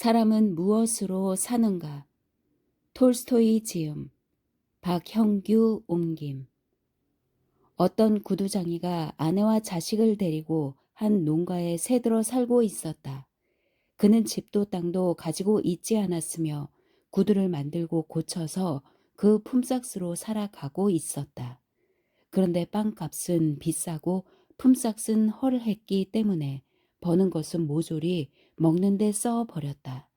사람은 무엇으로 사는가? 톨스토이 지음, 박형규 옮김. 어떤 구두장이가 아내와 자식을 데리고 한 농가에 새들어 살고 있었다. 그는 집도 땅도 가지고 있지 않았으며 구두를 만들고 고쳐서 그 품삯으로 살아가고 있었다. 그런데 빵값은 비싸고 품삯은 헐했기 때문에 버는 것은 모조리 먹는 데 써버렸다.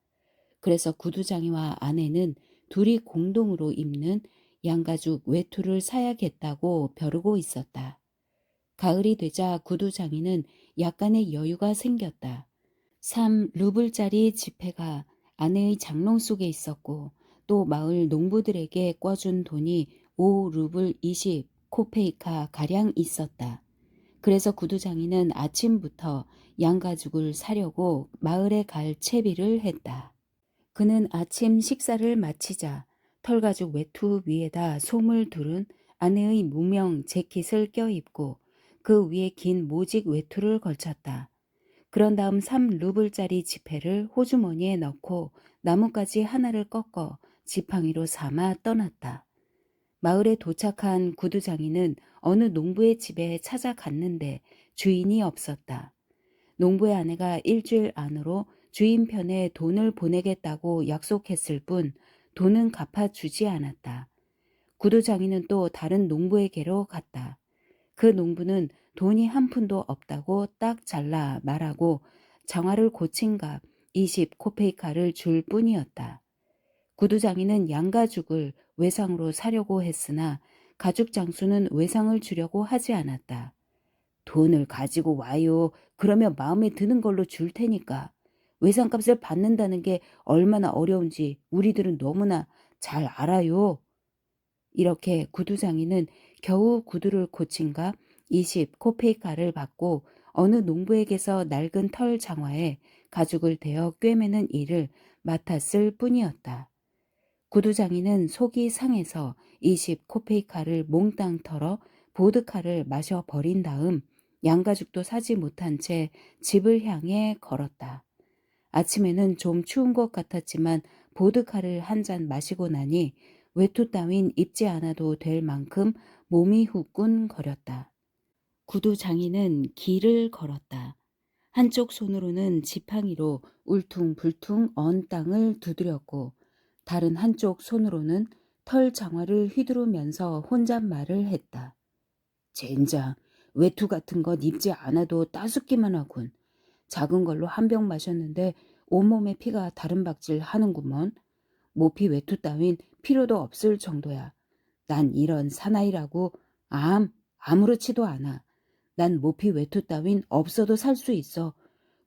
그래서 구두장이와 아내는 둘이 공동으로 입는 양가죽 외투를 사야겠다고 벼르고 있었다. 가을이 되자 구두장이는 약간의 여유가 생겼다. 3루블짜리 지폐가 아내의 장롱 속에 있었고 또 마을 농부들에게 꿔준 돈이 5루블 20 코페이카 가량 있었다. 그래서 구두장이는 아침부터 양가죽을 사려고 마을에 갈 채비를 했다. 그는 아침 식사를 마치자 털가죽 외투 위에다 솜을 두른 아내의 무명 재킷을 껴입고 그 위에 긴 모직 외투를 걸쳤다. 그런 다음 3루블짜리 지폐를 호주머니에 넣고 나뭇가지 하나를 꺾어 지팡이로 삼아 떠났다. 마을에 도착한 구두장이는 어느 농부의 집에 찾아갔는데 주인이 없었다. 농부의 아내가 일주일 안으로 주인 편에 돈을 보내겠다고 약속했을 뿐 돈은 갚아주지 않았다. 구두장이는 또 다른 농부에게로 갔다. 그 농부는 돈이 한 푼도 없다고 딱 잘라 말하고 장화를 고친 값 20 코페이카를 줄 뿐이었다. 구두장이는 양가죽을 외상으로 사려고 했으나 가죽 장수는 외상을 주려고 하지 않았다. 돈을 가지고 와요. 그러면 마음에 드는 걸로 줄 테니까. 외상값을 받는다는 게 얼마나 어려운지 우리들은 너무나 잘 알아요. 이렇게 구두장이는 겨우 구두를 고친 값 20 코페이카를 받고 어느 농부에게서 낡은 털 장화에 가죽을 대어 꿰매는 일을 맡았을 뿐이었다. 구두장이는 속이 상해서 20 코페이카를 몽땅 털어 보드카를 마셔 버린 다음 양가죽도 사지 못한 채 집을 향해 걸었다. 아침에는 좀 추운 것 같았지만 보드카를 한 잔 마시고 나니 외투 따윈 입지 않아도 될 만큼 몸이 후끈거렸다. 구두장이는 길을 걸었다. 한쪽 손으로는 지팡이로 울퉁불퉁 언 땅을 두드렸고 다른 한쪽 손으로는 털 장화를 휘두르면서 혼잣말을 했다. 젠장, 외투 같은 건 입지 않아도 따숩기만 하군. 작은 걸로 한 병 마셨는데 온몸에 피가 다른 박질 하는구먼. 모피 외투 따윈 필요도 없을 정도야. 난 이런 사나이라고 아무렇지도 않아. 난 모피 외투 따윈 없어도 살 수 있어.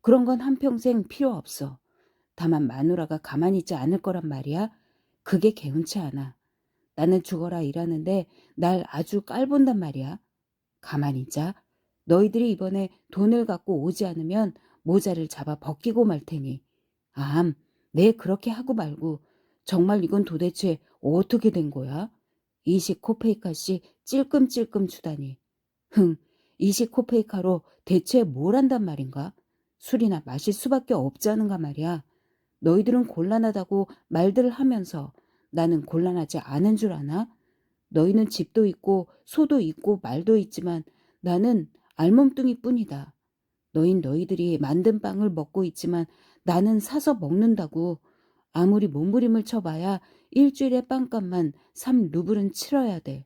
그런 건 한평생 필요 없어. 다만 마누라가 가만히 있지 않을 거란 말이야. 그게 개운치 않아. 나는 죽어라 일하는데 날 아주 깔본단 말이야. 가만히 있자. 너희들이 이번에 돈을 갖고 오지 않으면 모자를 잡아 벗기고 말 테니. 네 그렇게 하고 말고. 정말 이건 도대체 어떻게 된 거야? 20 코페이카씩 찔끔찔끔 주다니. 20 코페이카로 대체 뭘 한단 말인가? 술이나 마실 수밖에 없지 않은가 말이야. 너희들은 곤란하다고 말들을 하면서 나는 곤란하지 않은 줄 아나? 너희는 집도 있고 소도 있고 말도 있지만 나는 알몸뚱이뿐이다. 너희들이 만든 빵을 먹고 있지만 나는 사서 먹는다고. 아무리 몸부림을 쳐봐야 일주일에 빵값만 3루블은 치러야 돼.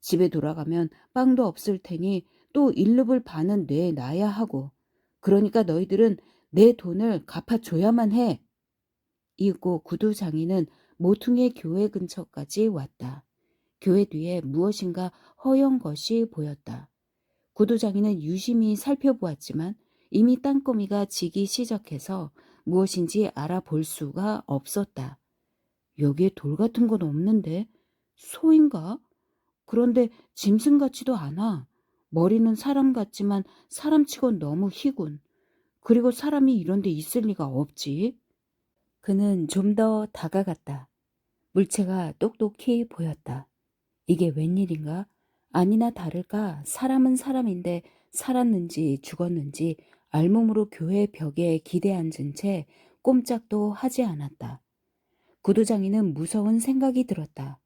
집에 돌아가면 빵도 없을 테니 또 1루블 반은 내놔야 하고. 그러니까 너희들은 내 돈을 갚아줘야만 해. 이윽고 구두장이는 모퉁이의 교회 근처까지 왔다. 교회 뒤에 무엇인가 허연 것이 보였다. 구두장이는 유심히 살펴보았지만 이미 땅거미가 지기 시작해서 무엇인지 알아볼 수가 없었다. 여기에 돌 같은 건 없는데 소인가? 그런데 짐승 같지도 않아. 머리는 사람 같지만 사람치곤 너무 희군. 그리고 사람이 이런 데 있을 리가 없지. 그는 좀 더 다가갔다. 물체가 똑똑히 보였다. 이게 웬일인가? 아니나 다를까 사람은 사람인데 살았는지 죽었는지 알몸으로 교회 벽에 기대 앉은 채 꼼짝도 하지 않았다. 구두장이는 무서운 생각이 들었다.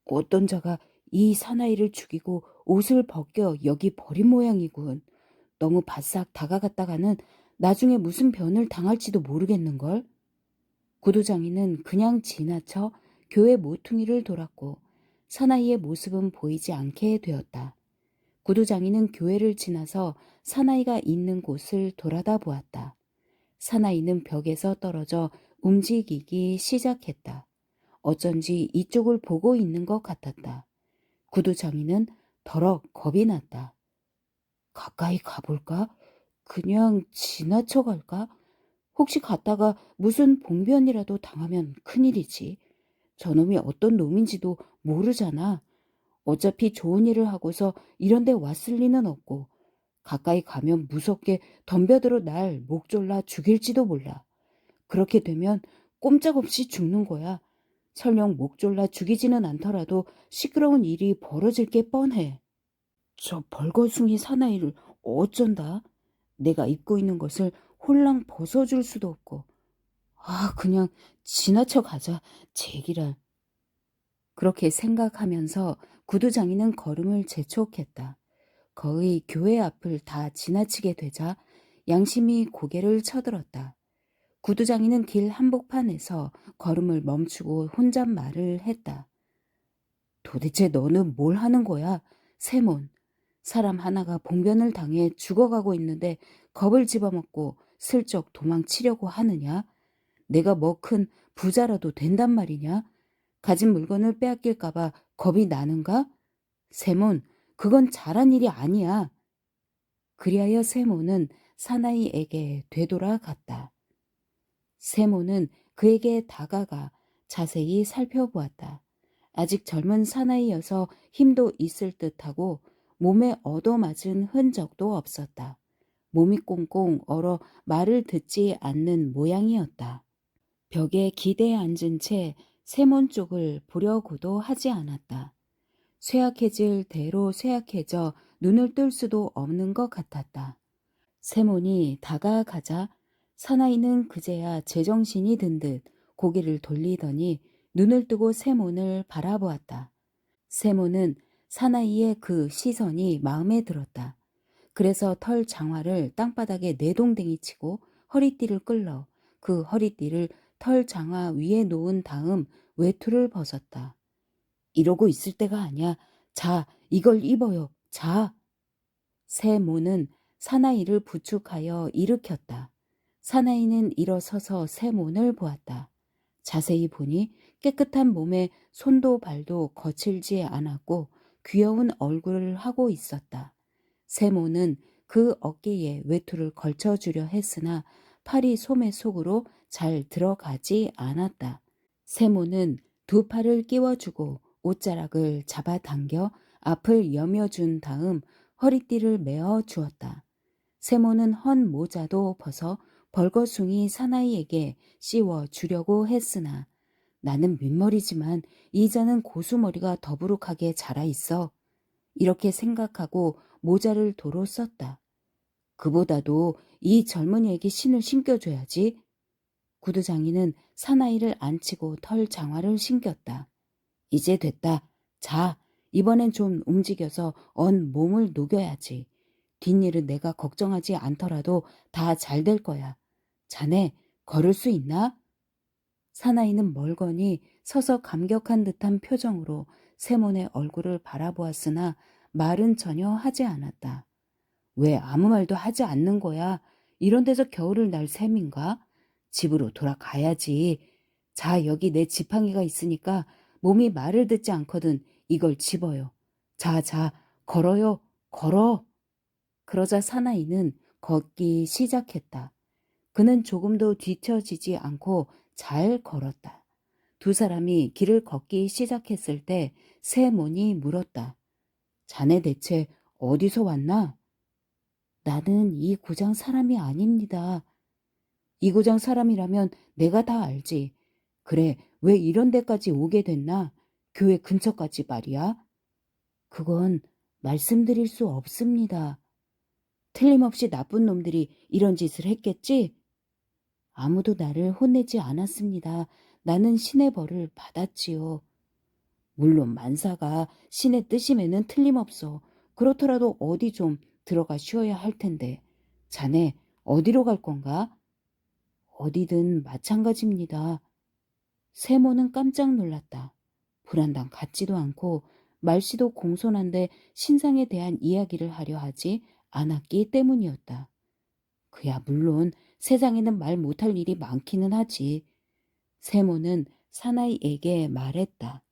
어떤 자가 이 사나이를 죽이고 옷을 벗겨 여기 버린 모양이군. 너무 바싹 다가갔다가는 나중에 무슨 변을 당할지도 모르겠는걸. 구두장이는 그냥 지나쳐 교회 모퉁이를 돌았고 사나이의 모습은 보이지 않게 되었다. 구두장이는 교회를 지나서 사나이가 있는 곳을 돌아다 보았다. 사나이는 벽에서 떨어져 움직이기 시작했다. 어쩐지 이쪽을 보고 있는 것 같았다. 구두장이는 더럭 겁이 났다. 가까이 가볼까? 그냥 지나쳐 갈까? 혹시 갔다가 무슨 봉변이라도 당하면 큰일이지. 저놈이 어떤 놈인지도 모르잖아. 어차피 좋은 일을 하고서 이런 데 왔을 리는 없고 가까이 가면 무섭게 덤벼들어 날 목 졸라 죽일지도 몰라. 그렇게 되면 꼼짝없이 죽는 거야. 설령 목 졸라 죽이지는 않더라도 시끄러운 일이 벌어질 게 뻔해. 저 벌거숭이 사나이를 어쩐다. 내가 입고 있는 것을 홀랑 벗어줄 수도 없고. 그냥 지나쳐 가자. 제기랄. 그렇게 생각하면서 구두장이는 걸음을 재촉했다. 거의 교회 앞을 다 지나치게 되자 양심이 고개를 쳐들었다. 구두장이는 길 한복판에서 걸음을 멈추고 혼잣말을 했다. 도대체 너는 뭘 하는 거야? 세몬. 사람 하나가 봉변을 당해 죽어가고 있는데 겁을 집어먹고 슬쩍 도망치려고 하느냐? 내가 뭐 큰 부자라도 된단 말이냐? 가진 물건을 빼앗길까봐 겁이 나는가? 세몬, 그건 잘한 일이 아니야. 그리하여 세몬은 사나이에게 되돌아갔다. 세몬은 그에게 다가가 자세히 살펴보았다. 아직 젊은 사나이여서 힘도 있을 듯하고 몸에 얻어맞은 흔적도 없었다. 몸이 꽁꽁 얼어 말을 듣지 않는 모양이었다. 벽에 기대에 앉은 채 세몬 쪽을 보려고도 하지 않았다. 쇠약해질 대로 쇠약해져 눈을 뜰 수도 없는 것 같았다. 세몬이 다가가자 사나이는 그제야 제정신이 든 듯 고개를 돌리더니 눈을 뜨고 세몬을 바라보았다. 세몬은 사나이의 그 시선이 마음에 들었다. 그래서 털 장화를 땅바닥에 내동댕이 치고 허리띠를 끌러 그 허리띠를 털 장화 위에 놓은 다음 외투를 벗었다. 이러고 있을 때가 아니야. 자, 이걸 입어요. 자. 세모는 사나이를 부축하여 일으켰다. 사나이는 일어서서 세몬을 보았다. 자세히 보니 깨끗한 몸에 손도 발도 거칠지 않았고 귀여운 얼굴을 하고 있었다. 세모는 그 어깨에 외투를 걸쳐주려 했으나 팔이 소매 속으로 잘 들어가지 않았다. 세모는 두 팔을 끼워주고 옷자락을 잡아당겨 앞을 여며준 다음 허리띠를 메어 주었다. 세모는 헌 모자도 벗어 벌거숭이 사나이에게 씌워 주려고 했으나 나는 민머리지만 이자는 고수머리가 더부룩하게 자라 있어. 이렇게 생각하고 모자를 도로 썼다. 그보다도 이 젊은이에게 신을 신겨줘야지. 구두장이는 사나이를 앉히고 털 장화를 신겼다. 이제 됐다. 자, 이번엔 좀 움직여서 언 몸을 녹여야지. 뒷일은 내가 걱정하지 않더라도 다 잘 될 거야. 자네, 걸을 수 있나? 사나이는 멀거니 서서 감격한 듯한 표정으로 세몬의 얼굴을 바라보았으나 말은 전혀 하지 않았다. 왜 아무 말도 하지 않는 거야? 이런 데서 겨울을 날 셈인가? 집으로 돌아가야지. 자, 여기 내 지팡이가 있으니까 몸이 말을 듣지 않거든 이걸 집어요. 자, 자, 걸어요. 걸어. 그러자 사나이는 걷기 시작했다. 그는 조금도 뒤처지지 않고 잘 걸었다. 두 사람이 길을 걷기 시작했을 때 세몬이 물었다. 자네 대체 어디서 왔나? 나는 이 고장 사람이 아닙니다. 이 고장 사람이라면 내가 다 알지. 그래, 왜 이런 데까지 오게 됐나? 교회 근처까지 말이야. 그건 말씀드릴 수 없습니다. 틀림없이 나쁜 놈들이 이런 짓을 했겠지? 아무도 나를 혼내지 않았습니다. 나는 신의 벌을 받았지요. 물론 만사가 신의 뜻임에는 틀림없어. 그렇더라도 어디 좀 들어가 쉬어야 할 텐데. 자네 어디로 갈 건가? 어디든 마찬가지입니다. 세모는 깜짝 놀랐다. 불안당 같지도 않고 말씨도 공손한데 신상에 대한 이야기를 하려 하지 않았기 때문이었다. 그야 물론 세상에는 말 못할 일이 많기는 하지. 세모는 사나이에게 말했다.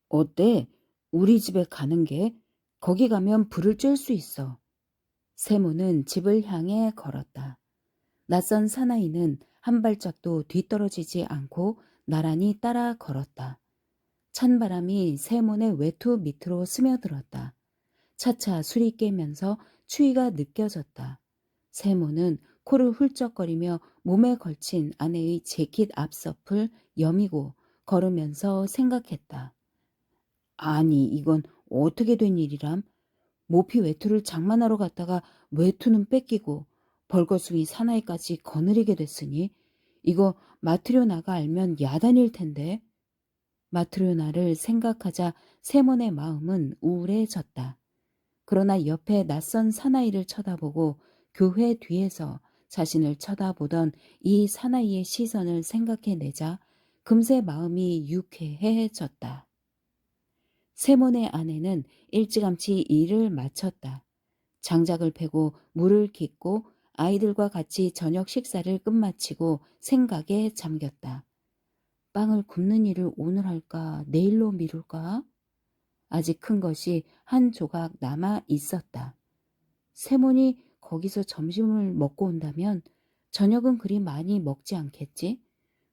어때? 우리 집에 가는 게 거기 가면 불을 쬐 수 있어. 세모는 집을 향해 걸었다. 낯선 사나이는 한 발짝도 뒤떨어지지 않고 나란히 따라 걸었다. 찬바람이 세몬의 외투 밑으로 스며들었다. 차차 술이 깨면서 추위가 느껴졌다. 세몬은 코를 훌쩍거리며 몸에 걸친 아내의 재킷 앞서풀 여미고 걸으면서 생각했다. 아니, 이건 어떻게 된 일이람? 모피 외투를 장만하러 갔다가 외투는 뺏기고 벌거숭이 사나이까지 거느리게 됐으니 이거 마트료나가 알면 야단일 텐데. 마트료나를 생각하자 세몬의 마음은 우울해졌다. 그러나 옆에 낯선 사나이를 쳐다보고 교회 뒤에서 자신을 쳐다보던 이 사나이의 시선을 생각해내자 금세 마음이 유쾌해졌다. 세몬의 아내는 일찌감치 일을 마쳤다. 장작을 패고 물을 깃고 아이들과 같이 저녁 식사를 끝마치고 생각에 잠겼다. 빵을 굽는 일을 오늘 할까 내일로 미룰까? 아직 큰 것이 한 조각 남아 있었다. 세몬이 거기서 점심을 먹고 온다면 저녁은 그리 많이 먹지 않겠지?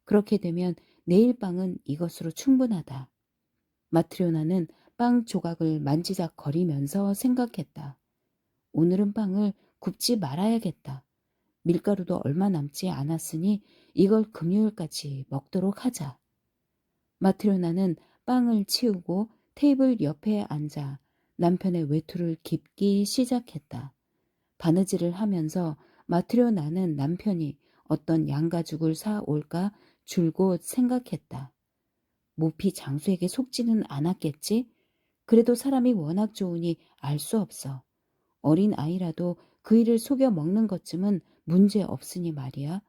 그렇게 되면 내일 빵은 이것으로 충분하다. 마트료나는 빵 조각을 만지작거리면서 생각했다. 오늘은 빵을 굽지 말아야겠다. 밀가루도 얼마 남지 않았으니 이걸 금요일까지 먹도록 하자. 마트료나는 빵을 치우고 테이블 옆에 앉아 남편의 외투를 깁기 시작했다. 바느질을 하면서 마트료나는 남편이 어떤 양가죽을 사올까 줄곧 생각했다. 모피 장수에게 속지는 않았겠지? 그래도 사람이 워낙 좋으니 알 수 없어. 어린 아이라도 그 일을 속여 먹는 것쯤은 문제 없으니 말이야.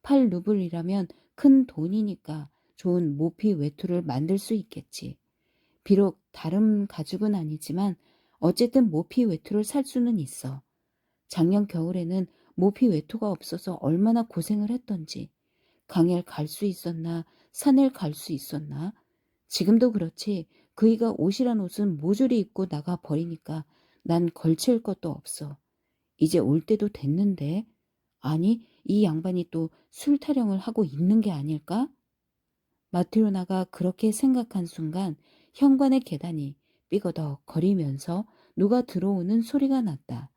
8루블이라면 큰 돈이니까 좋은 모피 외투를 만들 수 있겠지. 비록 다른 가죽은 아니지만 어쨌든 모피 외투를 살 수는 있어. 작년 겨울에는 모피 외투가 없어서 얼마나 고생을 했던지. 강을 갈 수 있었나 산을 갈 수 있었나. 지금도 그렇지 그이가 옷이란 옷은 모조리 입고 나가 버리니까 난 걸칠 것도 없어. 이제 올 때도 됐는데. 아니, 이 양반이 또 술 타령을 하고 있는 게 아닐까? 마트로나가 그렇게 생각한 순간 현관의 계단이 삐거덕 거리면서 누가 들어오는 소리가 났다.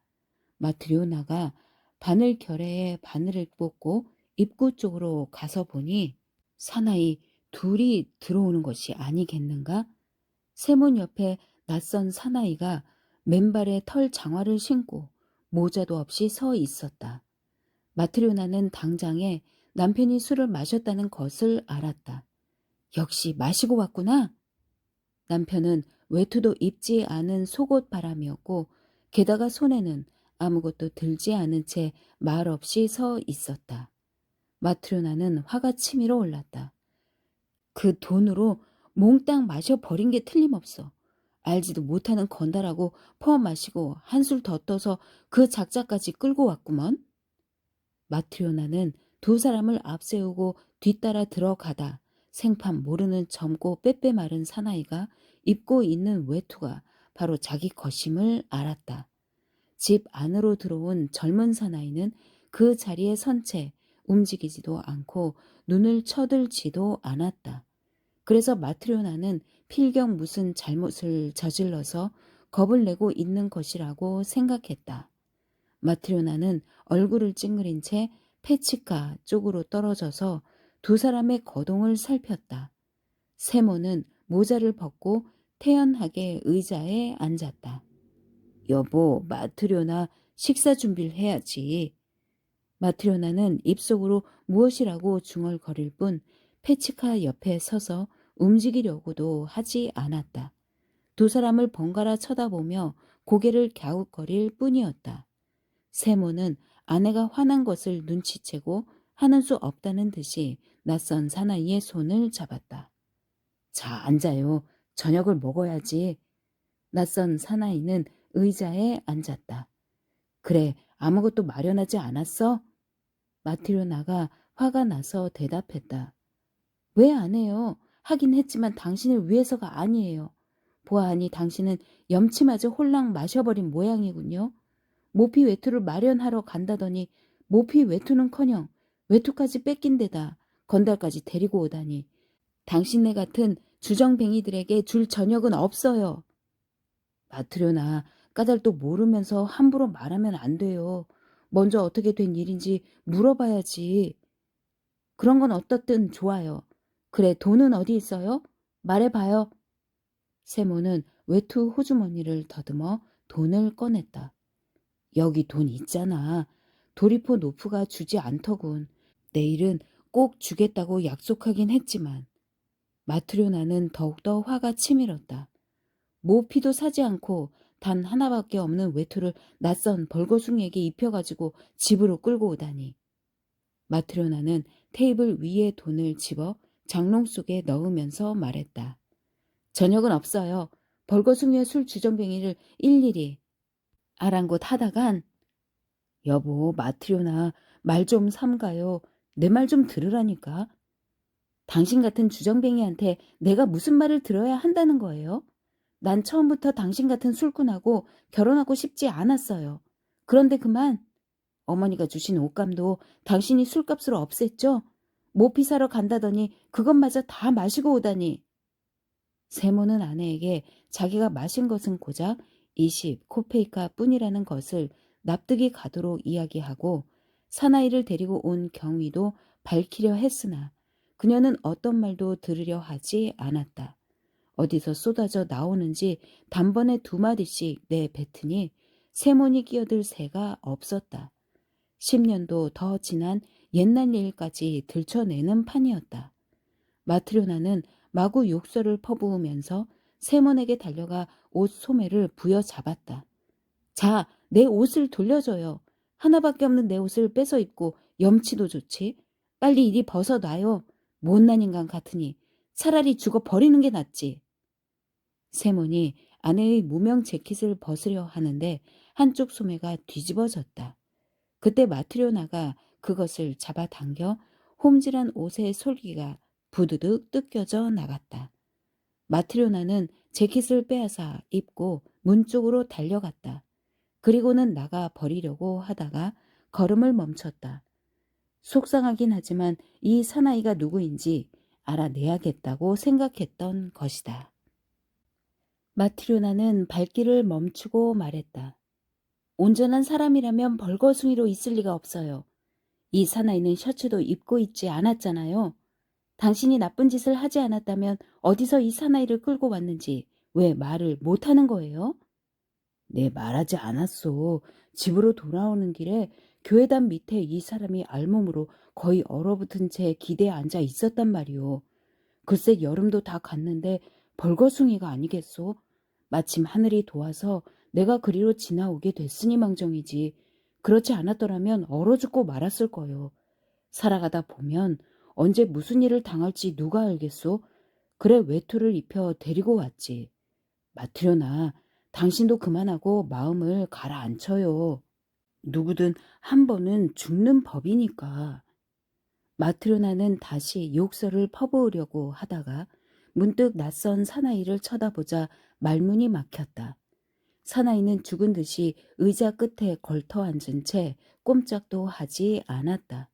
마트리오나가 바늘 결회에 바늘을 꽂고 입구 쪽으로 가서 보니 사나이 둘이 들어오는 것이 아니겠는가? 세문 옆에 낯선 사나이가 맨발에 털 장화를 신고 모자도 없이 서 있었다. 마트료나는 당장에 남편이 술을 마셨다는 것을 알았다. 역시 마시고 왔구나. 남편은 외투도 입지 않은 속옷 바람이었고 게다가 손에는 아무것도 들지 않은 채 말없이 서 있었다. 마트료나는 화가 치밀어 올랐다. 그 돈으로 몽땅 마셔버린 게 틀림없어. 알지도 못하는 건달하고 퍼 마시고 한술 더 떠서 그 작자까지 끌고 왔구먼. 마트리오나는 두 사람을 앞세우고 뒤따라 들어가다 생판 모르는 젊고 빼빼 마른 사나이가 입고 있는 외투가 바로 자기 것임을 알았다. 집 안으로 들어온 젊은 사나이는 그 자리에 선 채 움직이지도 않고 눈을 쳐들지도 않았다. 그래서 마트리오나는 필경 무슨 잘못을 저질러서 겁을 내고 있는 것이라고 생각했다. 마트리오나는 얼굴을 찡그린 채 페치카 쪽으로 떨어져서 두 사람의 거동을 살폈다. 세모는 모자를 벗고 태연하게 의자에 앉았다. 여보, 마트리오나 식사 준비를 해야지. 마트료나는 입속으로 무엇이라고 중얼거릴 뿐 페치카 옆에 서서 움직이려고도 하지 않았다. 두 사람을 번갈아 쳐다보며 고개를 갸웃거릴 뿐이었다. 세모는 아내가 화난 것을 눈치채고 하는 수 없다는 듯이 낯선 사나이의 손을 잡았다. 자, 앉아요. 저녁을 먹어야지. 낯선 사나이는 의자에 앉았다. 그래, 아무것도 마련하지 않았어? 마트료나가 화가 나서 대답했다. 왜 안 해요? 하긴 했지만 당신을 위해서가 아니에요. 보아하니 당신은 염치마저 홀랑 마셔버린 모양이군요. 모피 외투를 마련하러 간다더니 모피 외투는커녕 외투까지 뺏긴 데다 건달까지 데리고 오다니. 당신네 같은 주정뱅이들에게 줄 저녁은 없어요. 마트료나, 까닭도 모르면서 함부로 말하면 안 돼요. 먼저 어떻게 된 일인지 물어봐야지. 그런 건 어떻든 좋아요. 그래, 돈은 어디 있어요? 말해봐요. 세모는 외투 호주머니를 더듬어 돈을 꺼냈다. 여기 돈 있잖아. 도리포 노프가 주지 않더군. 내일은 꼭 주겠다고 약속하긴 했지만. 마트료나는 더욱더 화가 치밀었다. 모피도 사지 않고 단 하나밖에 없는 외투를 낯선 벌거숭이에게 입혀가지고 집으로 끌고 오다니. 마트료나는 테이블 위에 돈을 집어 장롱 속에 넣으면서 말했다. 저녁은 없어요. 벌거숭이의 술 주정뱅이를 일일이 아랑곳하다간 여보, 마트료나, 말 좀 삼가요. 내 말 좀 들으라니까. 당신 같은 주정뱅이한테 내가 무슨 말을 들어야 한다는 거예요? 난 처음부터 당신 같은 술꾼하고 결혼하고 싶지 않았어요. 그런데 그만. 어머니가 주신 옷감도 당신이 술값으로 없앴죠? 모피 사러 간다더니 그것마저 다 마시고 오다니. 세모는 아내에게 자기가 마신 것은 고작 20 코페이카 뿐이라는 것을 납득이 가도록 이야기하고 사나이를 데리고 온 경위도 밝히려 했으나 그녀는 어떤 말도 들으려 하지 않았다. 어디서 쏟아져 나오는지 단번에 2마디씩 내뱉으니 세몬이 끼어들 새가 없었다. 10년도 더 지난 옛날 일까지 들춰내는 판이었다. 마트료나는 마구 욕설을 퍼부으면서 세몬에게 달려가 옷 소매를 부여잡았다. 자, 내 옷을 돌려줘요. 하나밖에 없는 내 옷을 뺏어 입고 염치도 좋지. 빨리 이리 벗어놔요. 못난 인간 같으니 차라리 죽어 버리는 게 낫지. 세몬이 아내의 무명 재킷을 벗으려 하는데 한쪽 소매가 뒤집어졌다. 그때 마트료나가 그것을 잡아당겨 홈질한 옷의 솔기가 부드득 뜯겨져 나갔다. 마트료나는 재킷을 빼앗아 입고 문 쪽으로 달려갔다. 그리고는 나가 버리려고 하다가 걸음을 멈췄다. 속상하긴 하지만 이 사나이가 누구인지 알아내야겠다고 생각했던 것이다. 마트료나는 발길을 멈추고 말했다. 온전한 사람이라면 벌거숭이로 있을 리가 없어요. 이 사나이는 셔츠도 입고 있지 않았잖아요. 당신이 나쁜 짓을 하지 않았다면 어디서 이 사나이를 끌고 왔는지 왜 말을 못하는 거예요? 네, 말하지 않았소. 집으로 돌아오는 길에 교회당 밑에 이 사람이 알몸으로 거의 얼어붙은 채 기대에 앉아 있었단 말이오. 글쎄 여름도 다 갔는데 벌거숭이가 아니겠소? 마침 하늘이 도와서 내가 그리로 지나오게 됐으니 망정이지. 그렇지 않았더라면 얼어 죽고 말았을 거요. 살아가다 보면 언제 무슨 일을 당할지 누가 알겠소? 그래 외투를 입혀 데리고 왔지. 마트려나, 당신도 그만하고 마음을 가라앉혀요. 누구든 한 번은 죽는 법이니까. 마트료나는 다시 욕설을 퍼부으려고 하다가 문득 낯선 사나이를 쳐다보자 말문이 막혔다. 사나이는 죽은 듯이 의자 끝에 걸터 앉은 채 꼼짝도 하지 않았다.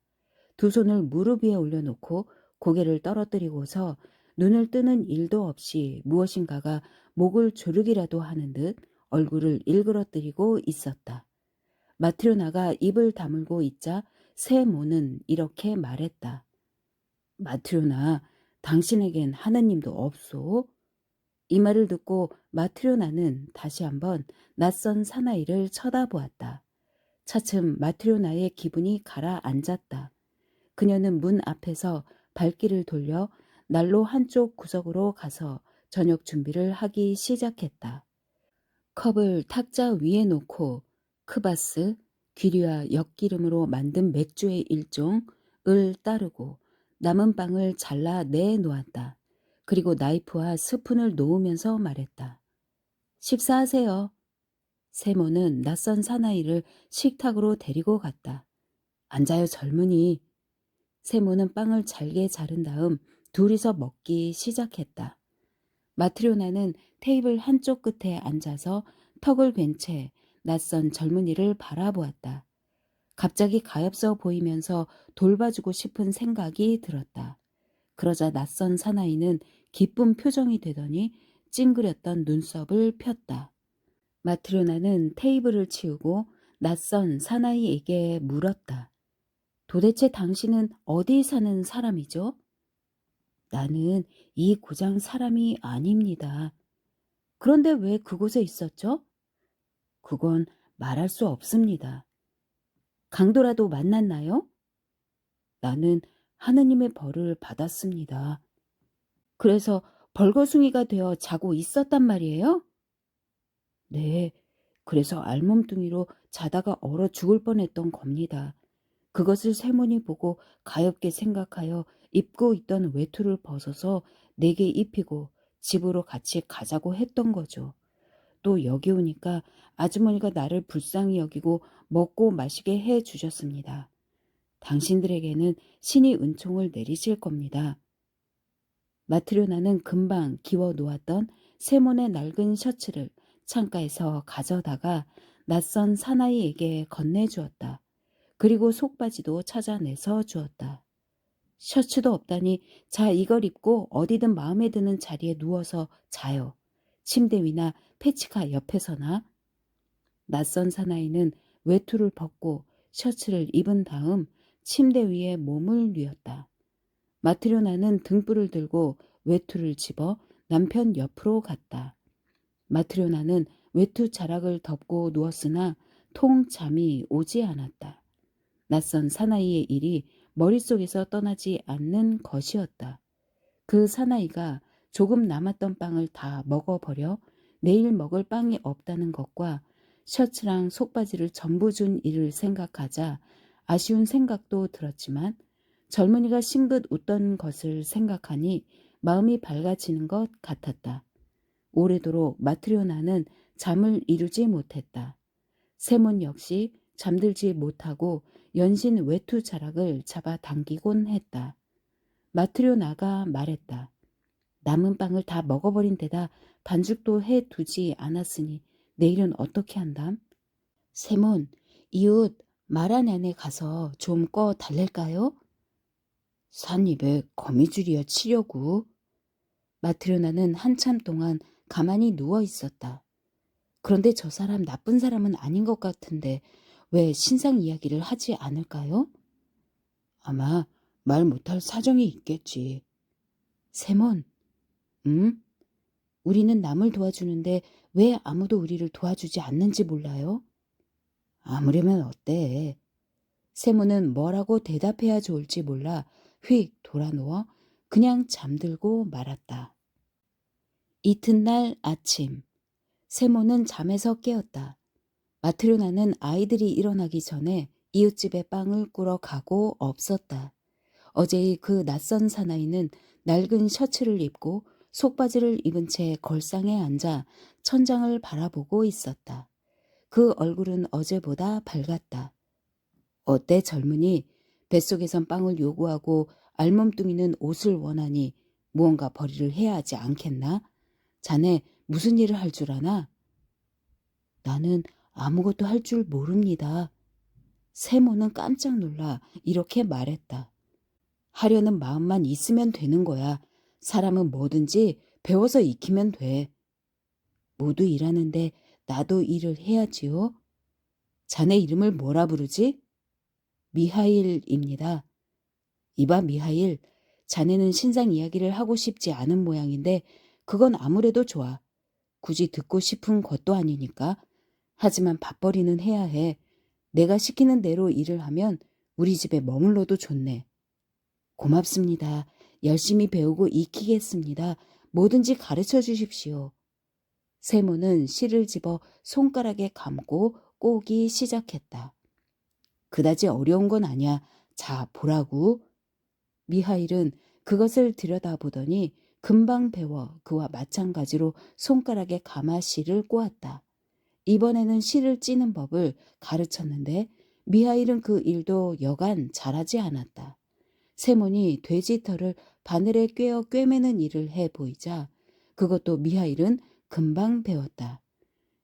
두 손을 무릎 위에 올려놓고 고개를 떨어뜨리고서 눈을 뜨는 일도 없이 무엇인가가 목을 조르기라도 하는 듯 얼굴을 일그러뜨리고 있었다. 마트료나가 입을 다물고 있자 세모는 이렇게 말했다. 마트료나, 당신에겐 하느님도 없소? 이 말을 듣고 마트료나는 다시 한번 낯선 사나이를 쳐다보았다. 차츰 마트료나의 기분이 가라앉았다. 그녀는 문 앞에서 발길을 돌려 난로 한쪽 구석으로 가서 저녁 준비를 하기 시작했다. 컵을 탁자 위에 놓고 크바스, 귀리와 엿기름으로 만든 맥주의 일종을 따르고 남은 빵을 잘라 내놓았다. 그리고 나이프와 스푼을 놓으면서 말했다. 식사하세요. 세모는 낯선 사나이를 식탁으로 데리고 갔다. 앉아요, 젊은이. 세모는 빵을 잘게 자른 다음 둘이서 먹기 시작했다. 마트료나는 테이블 한쪽 끝에 앉아서 턱을 괜 채 낯선 젊은이를 바라보았다. 갑자기 가엾어 보이면서 돌봐주고 싶은 생각이 들었다. 그러자 낯선 사나이는 기쁜 표정이 되더니 찡그렸던 눈썹을 폈다. 마트료나는 테이블을 치우고 낯선 사나이에게 물었다. 도대체 당신은 어디 사는 사람이죠? 나는 이 고장 사람이 아닙니다. 그런데 왜 그곳에 있었죠? 그건 말할 수 없습니다. 강도라도 만났나요? 나는 하느님의 벌을 받았습니다. 그래서 벌거숭이가 되어 자고 있었단 말이에요? 네, 그래서 알몸뚱이로 자다가 얼어 죽을 뻔했던 겁니다. 그것을 세몬이 보고 가엾게 생각하여 입고 있던 외투를 벗어서 내게 입히고 집으로 같이 가자고 했던 거죠. 또 여기 오니까 아주머니가 나를 불쌍히 여기고 먹고 마시게 해 주셨습니다. 당신들에게는 신이 은총을 내리실 겁니다. 마트료나는 금방 기워 놓았던 세몬의 낡은 셔츠를 창가에서 가져다가 낯선 사나이에게 건네주었다. 그리고 속바지도 찾아내서 주었다. 셔츠도 없다니 자 이걸 입고 어디든 마음에 드는 자리에 누워서 자요. 침대 위나 페치카 옆에서나. 낯선 사나이는 외투를 벗고 셔츠를 입은 다음 침대 위에 몸을 뉘었다. 마트료나는 등불을 들고 외투를 집어 남편 옆으로 갔다. 마트료나는 외투 자락을 덮고 누웠으나 통 잠이 오지 않았다. 낯선 사나이의 일이 머릿속에서 떠나지 않는 것이었다. 그 사나이가 조금 남았던 빵을 다 먹어버려 내일 먹을 빵이 없다는 것과 셔츠랑 속바지를 전부 준 일을 생각하자 아쉬운 생각도 들었지만 젊은이가 싱긋 웃던 것을 생각하니 마음이 밝아지는 것 같았다. 오래도록 마트료나는 잠을 이루지 못했다. 세몬 역시 잠들지 못하고 연신 외투 자락을 잡아당기곤 했다. 마트료나가 말했다. 남은 빵을 다 먹어버린 데다 반죽도 해두지 않았으니 내일은 어떻게 한담? 세몬, 이웃 마라난에 가서 좀 꺼 달랠까요? 산입에 거미줄이야 치려고. 마트료나는 한참 동안 가만히 누워 있었다. 그런데 저 사람 나쁜 사람은 아닌 것 같은데 왜 신상 이야기를 하지 않을까요? 아마 말 못할 사정이 있겠지. 세몬, 우리는 남을 도와주는데 왜 아무도 우리를 도와주지 않는지 몰라요? 아무려면 어때? 세몬은 뭐라고 대답해야 좋을지 몰라 휙 돌아누워 그냥 잠들고 말았다. 이튿날 아침, 세몬은 잠에서 깨었다. 마트료나는 아이들이 일어나기 전에 이웃집에 빵을 꾸러 가고 없었다. 어제의 그 낯선 사나이는 낡은 셔츠를 입고 속바지를 입은 채 걸상에 앉아 천장을 바라보고 있었다. 그 얼굴은 어제보다 밝았다. 어때 젊은이? 뱃속에선 빵을 요구하고 알몸뚱이는 옷을 원하니 무언가 벌이를 해야 하지 않겠나? 자네 무슨 일을 할 줄 아나? 나는 아무것도 할 줄 모릅니다. 세모는 깜짝 놀라 이렇게 말했다. 하려는 마음만 있으면 되는 거야. 사람은 뭐든지 배워서 익히면 돼. 모두 일하는데 나도 일을 해야지요. 자네 이름을 뭐라 부르지? 미하일입니다. 이봐 미하일, 자네는 신상 이야기를 하고 싶지 않은 모양인데 그건 아무래도 좋아. 굳이 듣고 싶은 것도 아니니까. 하지만 밥벌이는 해야 해. 내가 시키는 대로 일을 하면 우리 집에 머물러도 좋네. 고맙습니다. 열심히 배우고 익히겠습니다. 뭐든지 가르쳐 주십시오. 세모는 실을 집어 손가락에 감고 꼬기 시작했다. 그다지 어려운 건 아니야. 자, 보라고. 미하일은 그것을 들여다보더니 금방 배워 그와 마찬가지로 손가락에 감아 실을 꼬았다. 이번에는 실을 찌는 법을 가르쳤는데 미하일은 그 일도 여간 잘하지 않았다. 세몬이 돼지털을 바늘에 꿰어 꿰매는 일을 해 보이자 그것도 미하일은 금방 배웠다.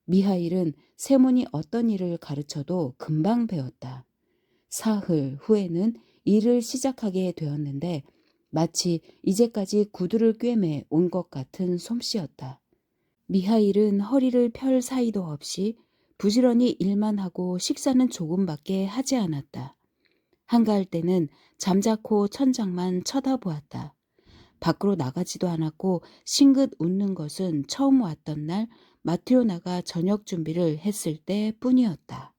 미하일은 세몬이 어떤 일을 가르쳐도 금방 배웠다. 사흘 후에는 일을 시작하게 되었는데 마치 이제까지 구두를 꿰매 온 것 같은 솜씨였다. 미하일은 허리를 펼 사이도 없이 부지런히 일만 하고 식사는 조금밖에 하지 않았다. 한가할 때는 잠자코 천장만 쳐다보았다. 밖으로 나가지도 않았고 싱긋 웃는 것은 처음 왔던 날 마트로나가 저녁 준비를 했을 때뿐이었다.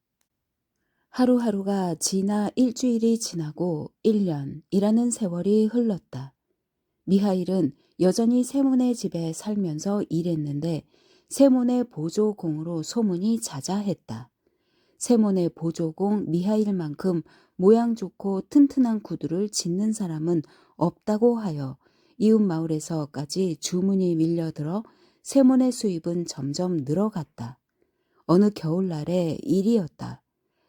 하루하루가 지나 일주일이 지나고 1년이라는 세월이 흘렀다. 미하일은 여전히 세몬의 집에 살면서 일했는데 세몬의 보조공으로 소문이 자자했다. 세몬의 보조공 미하일만큼 모양 좋고 튼튼한 구두를 짓는 사람은 없다고 하여 이웃 마을에서까지 주문이 밀려들어 세몬의 수입은 점점 늘어갔다. 어느 겨울날의 일이었다.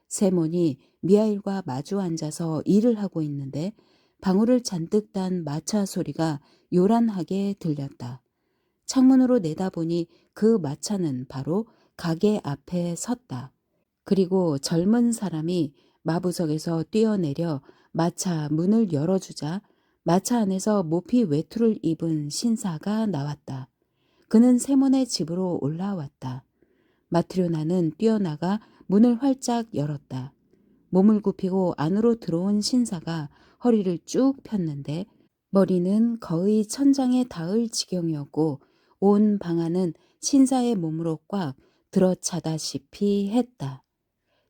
세몬이 미하일과 마주 앉아서 일을 하고 있는데 방울을 잔뜩 딴 마차 소리가 요란하게 들렸다. 창문으로 내다보니 그 마차는 바로 가게 앞에 섰다. 그리고 젊은 사람이 마부석에서 뛰어내려 마차 문을 열어주자 마차 안에서 모피 외투를 입은 신사가 나왔다. 그는 세몬의 집으로 올라왔다. 마트료나는 뛰어나가 문을 활짝 열었다. 몸을 굽히고 안으로 들어온 신사가 허리를 쭉 폈는데 머리는 거의 천장에 닿을 지경이었고 온 방 안은 신사의 몸으로 꽉 들어차다시피 했다.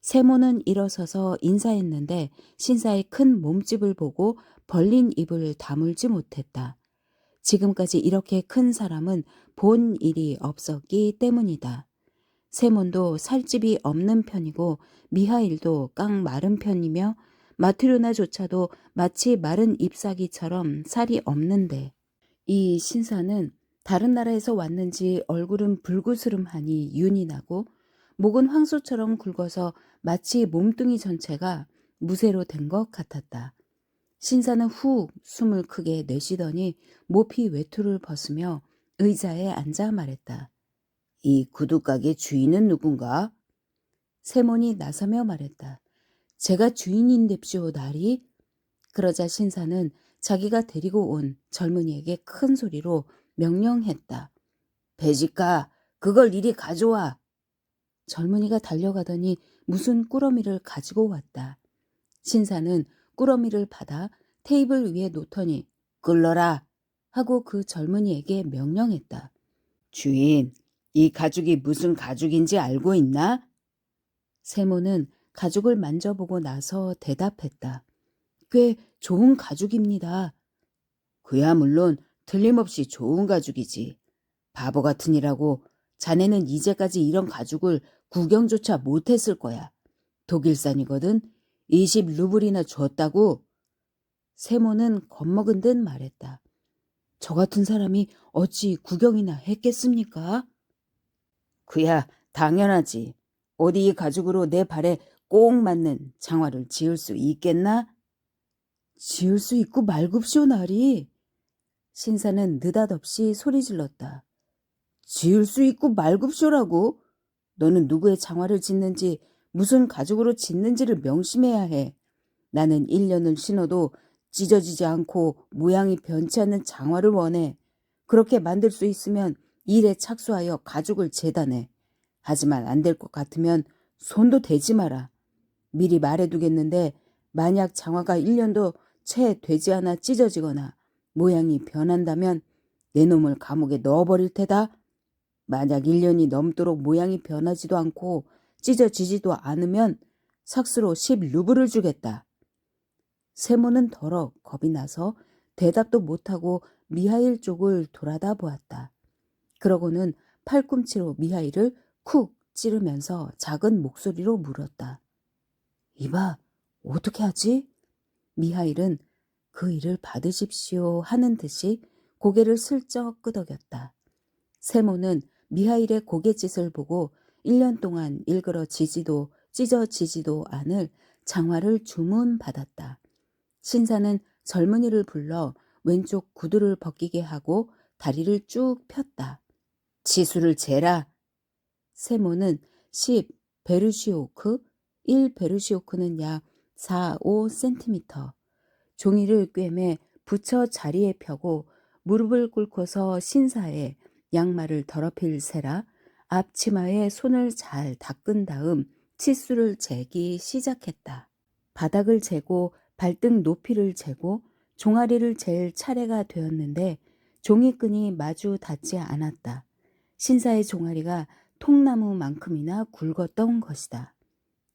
세모는 일어서서 인사했는데 신사의 큰 몸집을 보고 벌린 입을 다물지 못했다. 지금까지 이렇게 큰 사람은 본 일이 없었기 때문이다. 세몬도 살집이 없는 편이고 미하일도 깡 마른 편이며 마트료나조차도 마치 마른 잎사귀처럼 살이 없는데 이 신사는 다른 나라에서 왔는지 얼굴은 불구스름하니 윤이 나고 목은 황소처럼 굵어서 마치 몸뚱이 전체가 무쇠로 된 것 같았다. 신사는 훅 숨을 크게 내쉬더니 모피 외투를 벗으며 의자에 앉아 말했다. 이 구두가게 주인은 누군가? 세몬이 나서며 말했다. 제가 주인인뎁시오 나리? 그러자 신사는 자기가 데리고 온 젊은이에게 큰 소리로 명령했다. 배지가 그걸 이리 가져와. 젊은이가 달려가더니 무슨 꾸러미를 가지고 왔다. 신사는 꾸러미를 받아 테이블 위에 놓더니 끌러라 하고 그 젊은이에게 명령했다. 주인, 이 가죽이 무슨 가죽인지 알고 있나? 세모는 가죽을 만져보고 나서 대답했다. 꽤 좋은 가죽입니다. 그야 물론 틀림없이 좋은 가죽이지. 바보 같으니라고 자네는 이제까지 이런 가죽을 구경조차 못했을 거야. 독일산이거든. 20루블이나 줬다고. 세모는 겁먹은 듯 말했다. 저 같은 사람이 어찌 구경이나 했겠습니까? 그야 당연하지. 어디 이 가죽으로 내 발에 꼭 맞는 장화를 지을 수 있겠나? 지을 수 있고 말굽시오 나리. 신사는 느닷없이 소리 질렀다. 지을 수 있고 말굽쇼라고? 너는 누구의 장화를 짓는지 무슨 가죽으로 짓는지를 명심해야 해. 나는 1년을 신어도 찢어지지 않고 모양이 변치 않는 장화를 원해. 그렇게 만들 수 있으면 일에 착수하여 가죽을 재단해. 하지만 안 될 것 같으면 손도 대지 마라. 미리 말해두겠는데 만약 장화가 1년도 채 되지 않아 찢어지거나 모양이 변한다면 내 놈을 감옥에 넣어버릴 테다. 만약 1년이 넘도록 모양이 변하지도 않고 찢어지지도 않으면 삭스로 10루블을 주겠다. 세모는 더러 겁이 나서 대답도 못하고 미하일 쪽을 돌아다 보았다. 그러고는 팔꿈치로 미하일을 쿡 찌르면서 작은 목소리로 물었다. 이봐, 어떻게 하지? 미하일은 그 일을 받으십시오 하는 듯이 고개를 슬쩍 끄덕였다. 세모는 미하일의 고갯짓을 보고 1년 동안 일그러지지도 찢어지지도 않을 장화를 주문받았다. 신사는 젊은이를 불러 왼쪽 구두를 벗기게 하고 다리를 쭉 폈다. 지수를 재라. 세모는 10 베르시오크, 1 베르시오크는 약 4, 5cm. 종이를 꿰매 붙여 자리에 펴고 무릎을 꿇고서 신사에 양말을 더럽힐 세라 앞치마에 손을 잘 닦은 다음 치수를 재기 시작했다. 바닥을 재고 발등 높이를 재고 종아리를 잴 차례가 되었는데 종이끈이 마주 닿지 않았다. 신사의 종아리가 통나무만큼이나 굵었던 것이다.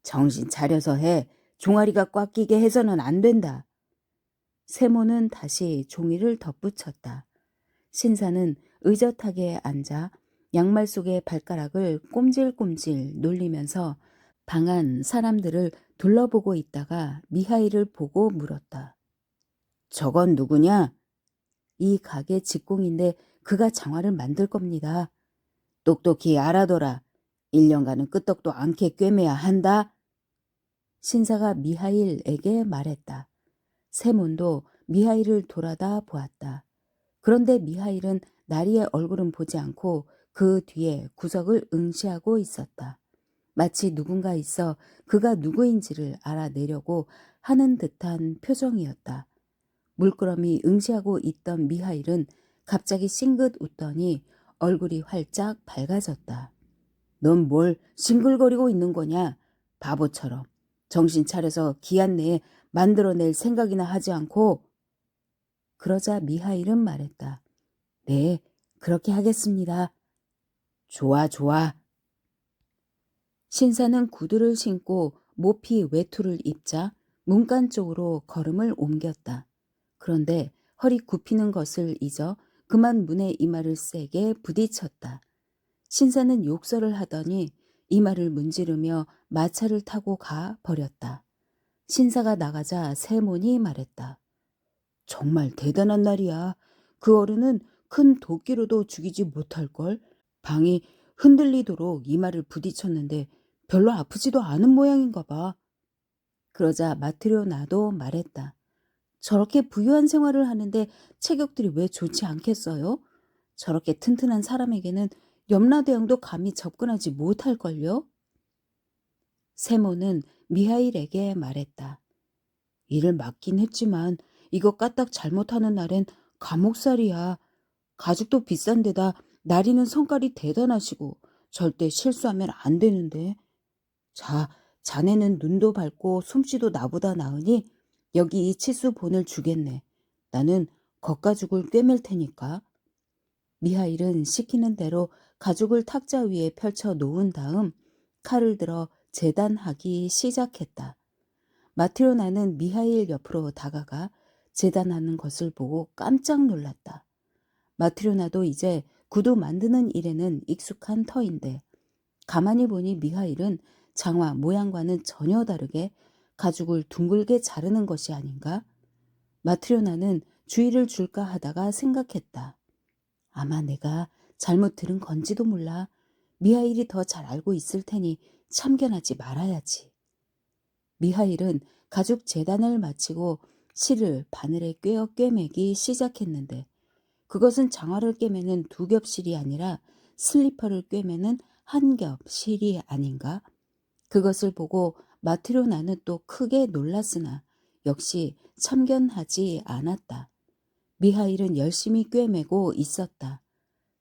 정신 차려서 해. 종아리가 꽉 끼게 해서는 안 된다. 세모는 다시 종이를 덧붙였다. 신사는 의젓하게 앉아 양말 속의 발가락을 꼼질꼼질 놀리면서 방안 사람들을 둘러보고 있다가 미하일을 보고 물었다. 저건 누구냐? 이 가게 직공인데 그가 장화를 만들 겁니다. 똑똑히 알아둬라. 1년간은 끄떡도 않게 꿰매야 한다. 신사가 미하일에게 말했다. 세몬도 미하일을 돌아다 보았다. 그런데 미하일은 나리의 얼굴은 보지 않고 그 뒤에 구석을 응시하고 있었다. 마치 누군가 있어 그가 누구인지를 알아내려고 하는 듯한 표정이었다. 물끄러미 응시하고 있던 미하일은 갑자기 싱긋 웃더니 얼굴이 활짝 밝아졌다. 넌 뭘 싱글거리고 있는 거냐? 바보처럼. 정신 차려서 기한 내에 만들어낼 생각이나 하지 않고. 그러자 미하일은 말했다. 네, 그렇게 하겠습니다. 좋아, 좋아. 신사는 구두를 신고 모피 외투를 입자 문간 쪽으로 걸음을 옮겼다. 그런데 허리 굽히는 것을 잊어 그만 문에 이마를 세게 부딪혔다. 신사는 욕설을 하더니 이마를 문지르며 마차를 타고 가 버렸다. 신사가 나가자 세몬이 말했다. 정말 대단한 날이야. 그 어른은 큰 도끼로도 죽이지 못할걸. 방이 흔들리도록 이마를 부딪혔는데 별로 아프지도 않은 모양인가 봐. 그러자 마트료나도 말했다. 저렇게 부유한 생활을 하는데 체격들이 왜 좋지 않겠어요? 저렇게 튼튼한 사람에게는 염라대왕도 감히 접근하지 못할걸요? 세모는 미하일에게 말했다. 일을 맡긴 했지만 이거 까딱 잘못하는 날엔 감옥살이야. 가죽도 비싼 데다 나리는 성깔이 대단하시고 절대 실수하면 안 되는데. 자, 자네는 눈도 밝고 솜씨도 나보다 나으니 여기 이 치수본을 주겠네. 나는 겉가죽을 꿰맬 테니까. 미하일은 시키는 대로 가죽을 탁자 위에 펼쳐 놓은 다음 칼을 들어 재단하기 시작했다. 마트로나는 미하일 옆으로 다가가 재단하는 것을 보고 깜짝 놀랐다. 마트로나도 이제 구두 만드는 일에는 익숙한 터인데 가만히 보니 미하일은 장화 모양과는 전혀 다르게 가죽을 둥글게 자르는 것이 아닌가? 마트로나는 주의를 줄까 하다가 생각했다. 아마 내가 잘못 들은 건지도 몰라. 미하일이 더 잘 알고 있을 테니 참견하지 말아야지. 미하일은 가죽 재단을 마치고 실을 바늘에 꿰어 꿰매기 시작했는데 그것은 장화를 꿰매는 두 겹 실이 아니라 슬리퍼를 꿰매는 한 겹 실이 아닌가? 그것을 보고 마트로나는 또 크게 놀랐으나 역시 참견하지 않았다. 미하일은 열심히 꿰매고 있었다.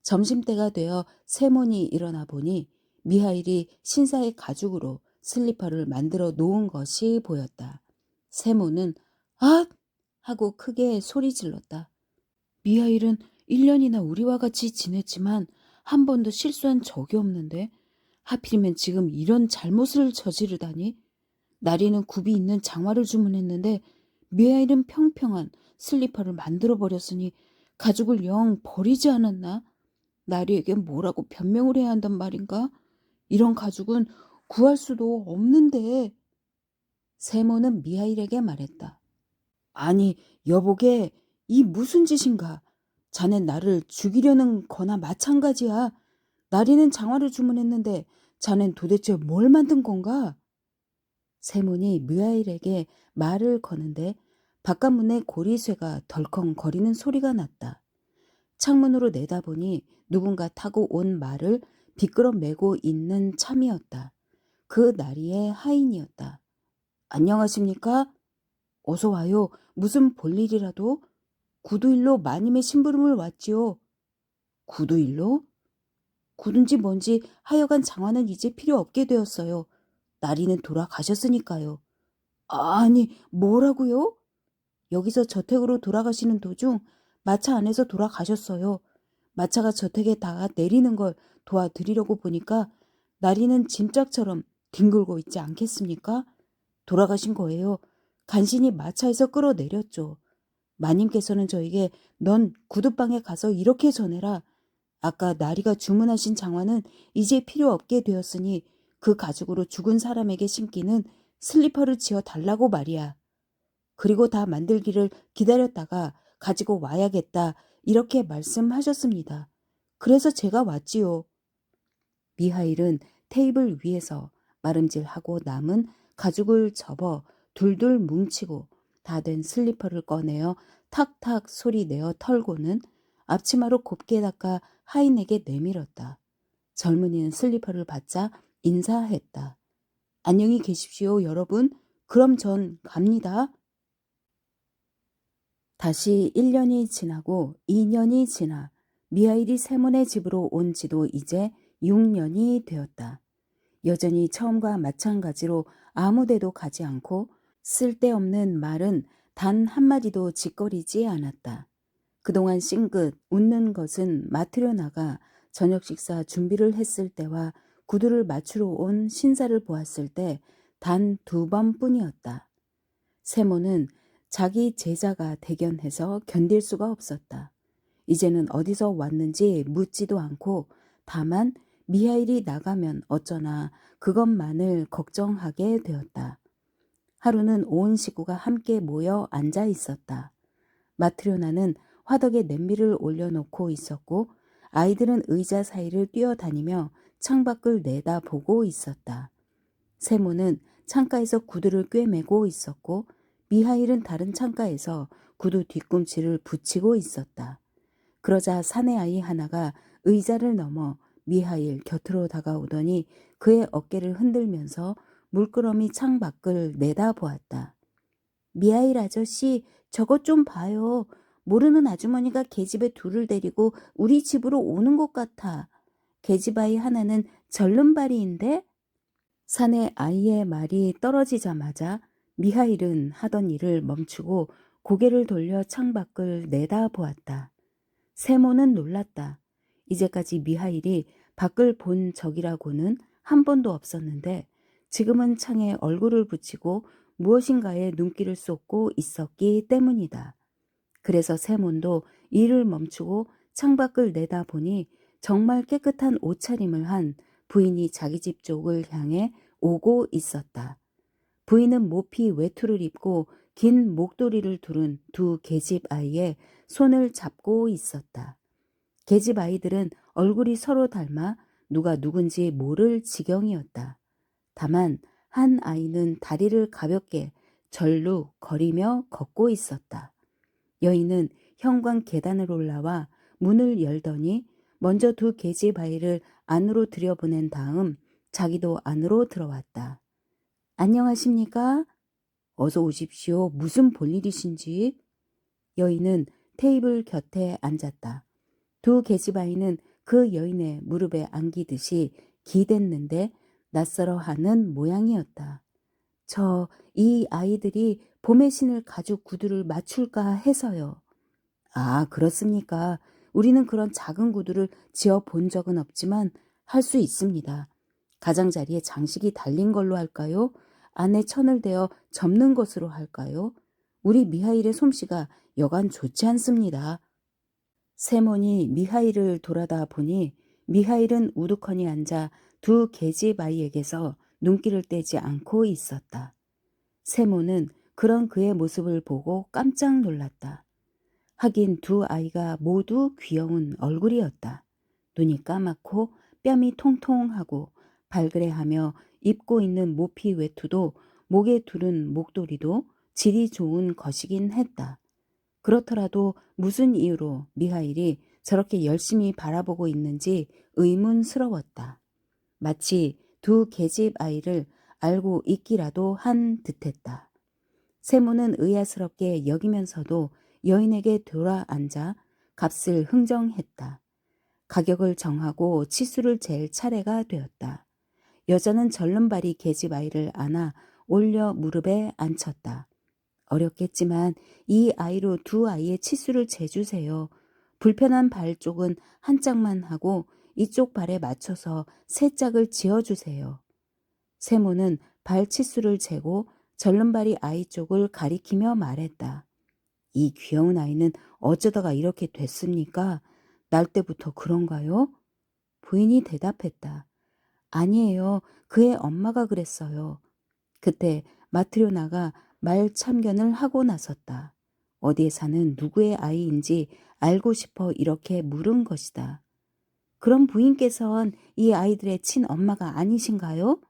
점심때가 되어 세몬이 일어나 보니 미하일이 신사의 가죽으로 슬리퍼를 만들어 놓은 것이 보였다. 세몬은 앗! 하고 크게 소리 질렀다. 미하일은 1년이나 우리와 같이 지냈지만 한 번도 실수한 적이 없는데 하필이면 지금 이런 잘못을 저지르다니. 나리는 굽이 있는 장화를 주문했는데 미하일은 평평한 슬리퍼를 만들어 버렸으니 가죽을 영 버리지 않았나? 나리에게 뭐라고 변명을 해야 한단 말인가? 이런 가죽은 구할 수도 없는데. 세모는 미하일에게 말했다. 아니, 여보게, 이 무슨 짓인가? 자넨 나를 죽이려는 거나 마찬가지야. 나리는 장화를 주문했는데 자넨 도대체 뭘 만든 건가? 세몬이 미하일에게 말을 거는데 바깥문에 고리쇠가 덜컹거리는 소리가 났다. 창문으로 내다보니 누군가 타고 온 말을 비끄러 메고 있는 참이었다. 그 나리의 하인이었다. 안녕하십니까? 어서 와요. 무슨 볼일이라도? 구두일로 마님의 심부름을 왔지요. 구두일로? 굳은지 뭔지 하여간 장화는 이제 필요 없게 되었어요. 나리는 돌아가셨으니까요. 아니, 뭐라고요? 여기서 저택으로 돌아가시는 도중 마차 안에서 돌아가셨어요. 마차가 저택에 다 내리는 걸 도와드리려고 보니까 나리는 짐짝처럼 뒹굴고 있지 않겠습니까? 돌아가신 거예요. 간신히 마차에서 끌어내렸죠. 마님께서는 저에게 넌 구두방에 가서 이렇게 전해라. 아까 나리가 주문하신 장화는 이제 필요 없게 되었으니 그 가죽으로 죽은 사람에게 신기는 슬리퍼를 지어 달라고 말이야. 그리고 다 만들기를 기다렸다가 가지고 와야겠다. 이렇게 말씀하셨습니다. 그래서 제가 왔지요. 미하일은 테이블 위에서 마름질하고 남은 가죽을 접어 둘둘 뭉치고 다 된 슬리퍼를 꺼내어 탁탁 소리 내어 털고는 앞치마로 곱게 닦아 하인에게 내밀었다. 젊은이는 슬리퍼를 받자 인사했다. 안녕히 계십시오, 여러분. 그럼 전 갑니다. 다시 1년이 지나고 2년이 지나 미하일이 세몬의 집으로 온 지도 이제 6년이 되었다. 여전히 처음과 마찬가지로 아무데도 가지 않고 쓸데없는 말은 단 한마디도 짓거리지 않았다. 그동안 싱긋 웃는 것은 마트려나가 저녁 식사 준비를 했을 때와 구두를 맞추러 온 신사를 보았을 때 단 2번뿐이었다. 세모는 자기 제자가 대견해서 견딜 수가 없었다. 이제는 어디서 왔는지 묻지도 않고 다만 미하일이 나가면 어쩌나 그것만을 걱정하게 되었다. 하루는 온 식구가 함께 모여 앉아 있었다. 마트료나는 화덕에 냄비를 올려놓고 있었고 아이들은 의자 사이를 뛰어다니며 창밖을 내다보고 있었다. 세모는 창가에서 구두를 꿰매고 있었고 미하일은 다른 창가에서 구두 뒤꿈치를 붙이고 있었다. 그러자 사내 아이 하나가 의자를 넘어 미하일 곁으로 다가오더니 그의 어깨를 흔들면서 물끄러미 창밖을 내다보았다. 미하일 아저씨, 저것 좀 봐요. 모르는 아주머니가 계집애 둘을 데리고 우리 집으로 오는 것 같아. 계집아이 하나는 절름발이인데? 사내 아이의 말이 떨어지자마자 미하일은 하던 일을 멈추고 고개를 돌려 창밖을 내다보았다. 세모는 놀랐다. 이제까지 미하일이 밖을 본 적이라고는 한 번도 없었는데 지금은 창에 얼굴을 붙이고 무엇인가에 눈길을 쏟고 있었기 때문이다. 그래서 세몬도 일을 멈추고 창밖을 내다보니 정말 깨끗한 옷차림을 한 부인이 자기 집 쪽을 향해 오고 있었다. 부인은 모피 외투를 입고 긴 목도리를 두른 두 계집 아이의 손을 잡고 있었다. 계집 아이들은 얼굴이 서로 닮아 누가 누군지 모를 지경이었다. 다만 한 아이는 다리를 가볍게 절룩거리며 걷고 있었다. 여인은 현관 계단을 올라와 문을 열더니 먼저 두 계집 아이를 안으로 들여보낸 다음 자기도 안으로 들어왔다. 안녕하십니까? 어서 오십시오. 무슨 볼일이신지? 여인은 테이블 곁에 앉았다. 두 계집아이는 그 여인의 무릎에 안기듯이 기댔는데 낯설어하는 모양이었다. 이 아이들이 봄의 신을 가죽 구두를 맞출까 해서요. 아, 그렇습니까? 우리는 그런 작은 구두를 지어 본 적은 없지만 할 수 있습니다. 가장자리에 장식이 달린 걸로 할까요? 안에 천을 대어 접는 것으로 할까요? 우리 미하일의 솜씨가 여간 좋지 않습니다. 세몬이 미하일을 돌아다 보니 미하일은 우두커니 앉아 두 계집 아이에게서 눈길을 떼지 않고 있었다. 세몬은 그런 그의 모습을 보고 깜짝 놀랐다. 하긴 두 아이가 모두 귀여운 얼굴이었다. 눈이 까맣고 뺨이 통통하고 발그레하며 입고 있는 모피 외투도 목에 두른 목도리도 질이 좋은 것이긴 했다. 그렇더라도 무슨 이유로 미하일이 저렇게 열심히 바라보고 있는지 의문스러웠다. 마치 두 계집 아이를 알고 있기라도 한 듯했다. 세모는 의아스럽게 여기면서도 여인에게 돌아 앉아 값을 흥정했다. 가격을 정하고 치수를 잴 차례가 되었다. 여자는 절름발이 계집 아이를 안아 올려 무릎에 앉혔다. 어렵겠지만 이 아이로 두 아이의 치수를 재주세요. 불편한 발 쪽은 한 짝만 하고 이쪽 발에 맞춰서 세 짝을 지어주세요. 세모는 발 치수를 재고 절름발이 아이 쪽을 가리키며 말했다. 이 귀여운 아이는 어쩌다가 이렇게 됐습니까? 날 때부터 그런가요? 부인이 대답했다. 아니에요. 그의 엄마가 그랬어요. 그때 마트료나가 말 참견을 하고 나섰다. 어디에 사는 누구의 아이인지 알고 싶어 이렇게 물은 것이다. 그럼 부인께서는 이 아이들의 친엄마가 아니신가요?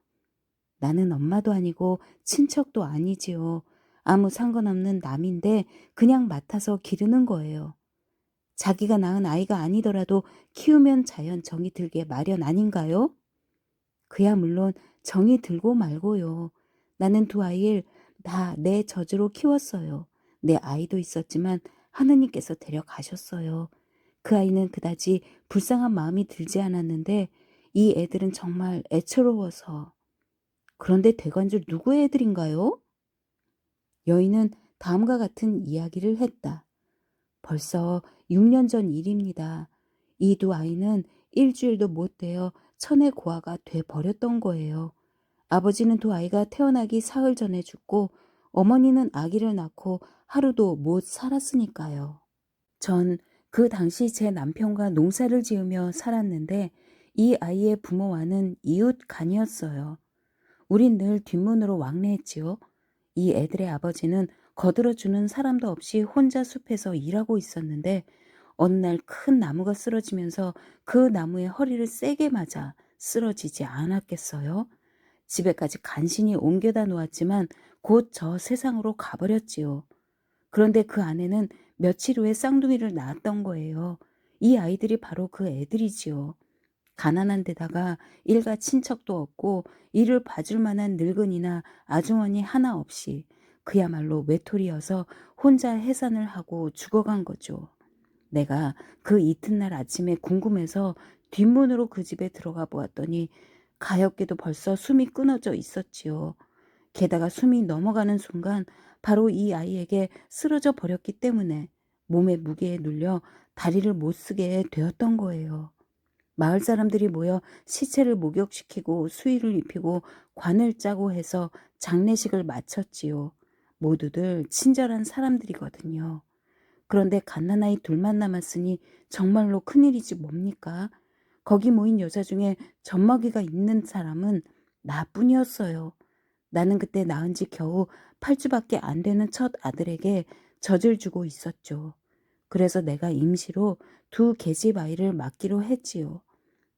나는 엄마도 아니고 친척도 아니지요. 아무 상관없는 남인데 그냥 맡아서 기르는 거예요. 자기가 낳은 아이가 아니더라도 키우면 자연 정이 들게 마련 아닌가요? 그야 물론 정이 들고 말고요. 나는 두 아이를 다 내 젖으로 키웠어요. 내 아이도 있었지만 하느님께서 데려가셨어요. 그 아이는 그다지 불쌍한 마음이 들지 않았는데 이 애들은 정말 애처로워서. 그런데 대관절 누구의 애들인가요? 여인은 다음과 같은 이야기를 했다. 벌써 6년 전 일입니다. 이 두 아이는 일주일도 못 되어 천의 고아가 돼 버렸던 거예요. 아버지는 두 아이가 태어나기 사흘 전에 죽고 어머니는 아기를 낳고 하루도 못 살았으니까요. 전 그 당시 제 남편과 농사를 지으며 살았는데 이 아이의 부모와는 이웃 간이었어요. 우린 늘 뒷문으로 왕래했지요. 이 애들의 아버지는 거들어주는 사람도 없이 혼자 숲에서 일하고 있었는데 어느 날 큰 나무가 쓰러지면서 그 나무에 허리를 세게 맞아 쓰러지지 않았겠어요? 집에까지 간신히 옮겨다 놓았지만 곧 저 세상으로 가버렸지요. 그런데 그 아내는 며칠 후에 쌍둥이를 낳았던 거예요. 이 아이들이 바로 그 애들이지요. 가난한 데다가 일가 친척도 없고 이를 봐줄 만한 늙은이나 아주머니 하나 없이 그야말로 외톨이여서 혼자 해산을 하고 죽어간 거죠. 내가 그 이튿날 아침에 궁금해서 뒷문으로 그 집에 들어가 보았더니 가엾게도 벌써 숨이 끊어져 있었지요. 게다가 숨이 넘어가는 순간 바로 이 아이에게 쓰러져 버렸기 때문에 몸의 무게에 눌려 다리를 못 쓰게 되었던 거예요. 마을 사람들이 모여 시체를 목욕시키고 수의를 입히고 관을 짜고 해서 장례식을 마쳤지요. 모두들 친절한 사람들이거든요. 그런데 갓난아이 둘만 남았으니 정말로 큰일이지 뭡니까? 거기 모인 여자 중에 젖먹이가 있는 사람은 나뿐이었어요. 나는 그때 낳은 지 겨우 8주밖에 안 되는 첫 아들에게 젖을 주고 있었죠. 그래서 내가 임시로 두 계집 아이를 맡기로 했지요.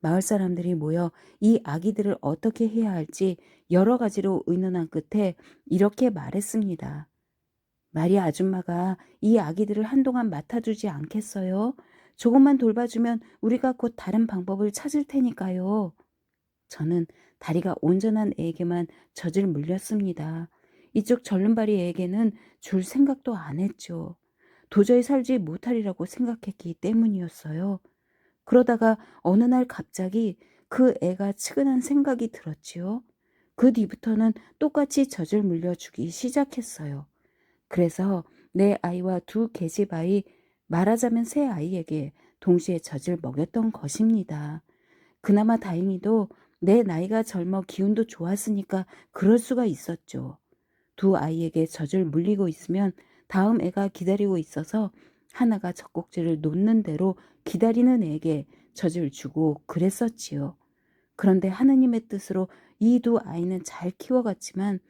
마을 사람들이 모여 이 아기들을 어떻게 해야 할지 여러 가지로 의논한 끝에 이렇게 말했습니다. 마리아 아줌마가 이 아기들을 한동안 맡아주지 않겠어요? 조금만 돌봐주면 우리가 곧 다른 방법을 찾을 테니까요. 저는 다리가 온전한 애에게만 젖을 물렸습니다. 이쪽 절름발이 애에게는 줄 생각도 안 했죠. 도저히 살지 못하리라고 생각했기 때문이었어요. 그러다가 어느 날 갑자기 그 애가 측은한 생각이 들었지요. 그 뒤부터는 똑같이 젖을 물려주기 시작했어요. 그래서 내 아이와 두 계집 아이, 말하자면 세 아이에게 동시에 젖을 먹였던 것입니다. 그나마 다행히도 내 나이가 젊어 기운도 좋았으니까 그럴 수가 있었죠. 두 아이에게 젖을 물리고 있으면 다음 애가 기다리고 있어서 하나가 젖꼭지를 놓는 대로 기다리는 애에게 젖을 주고 그랬었지요. 그런데 하느님의 뜻으로 이 두 아이는 잘 키워갔지만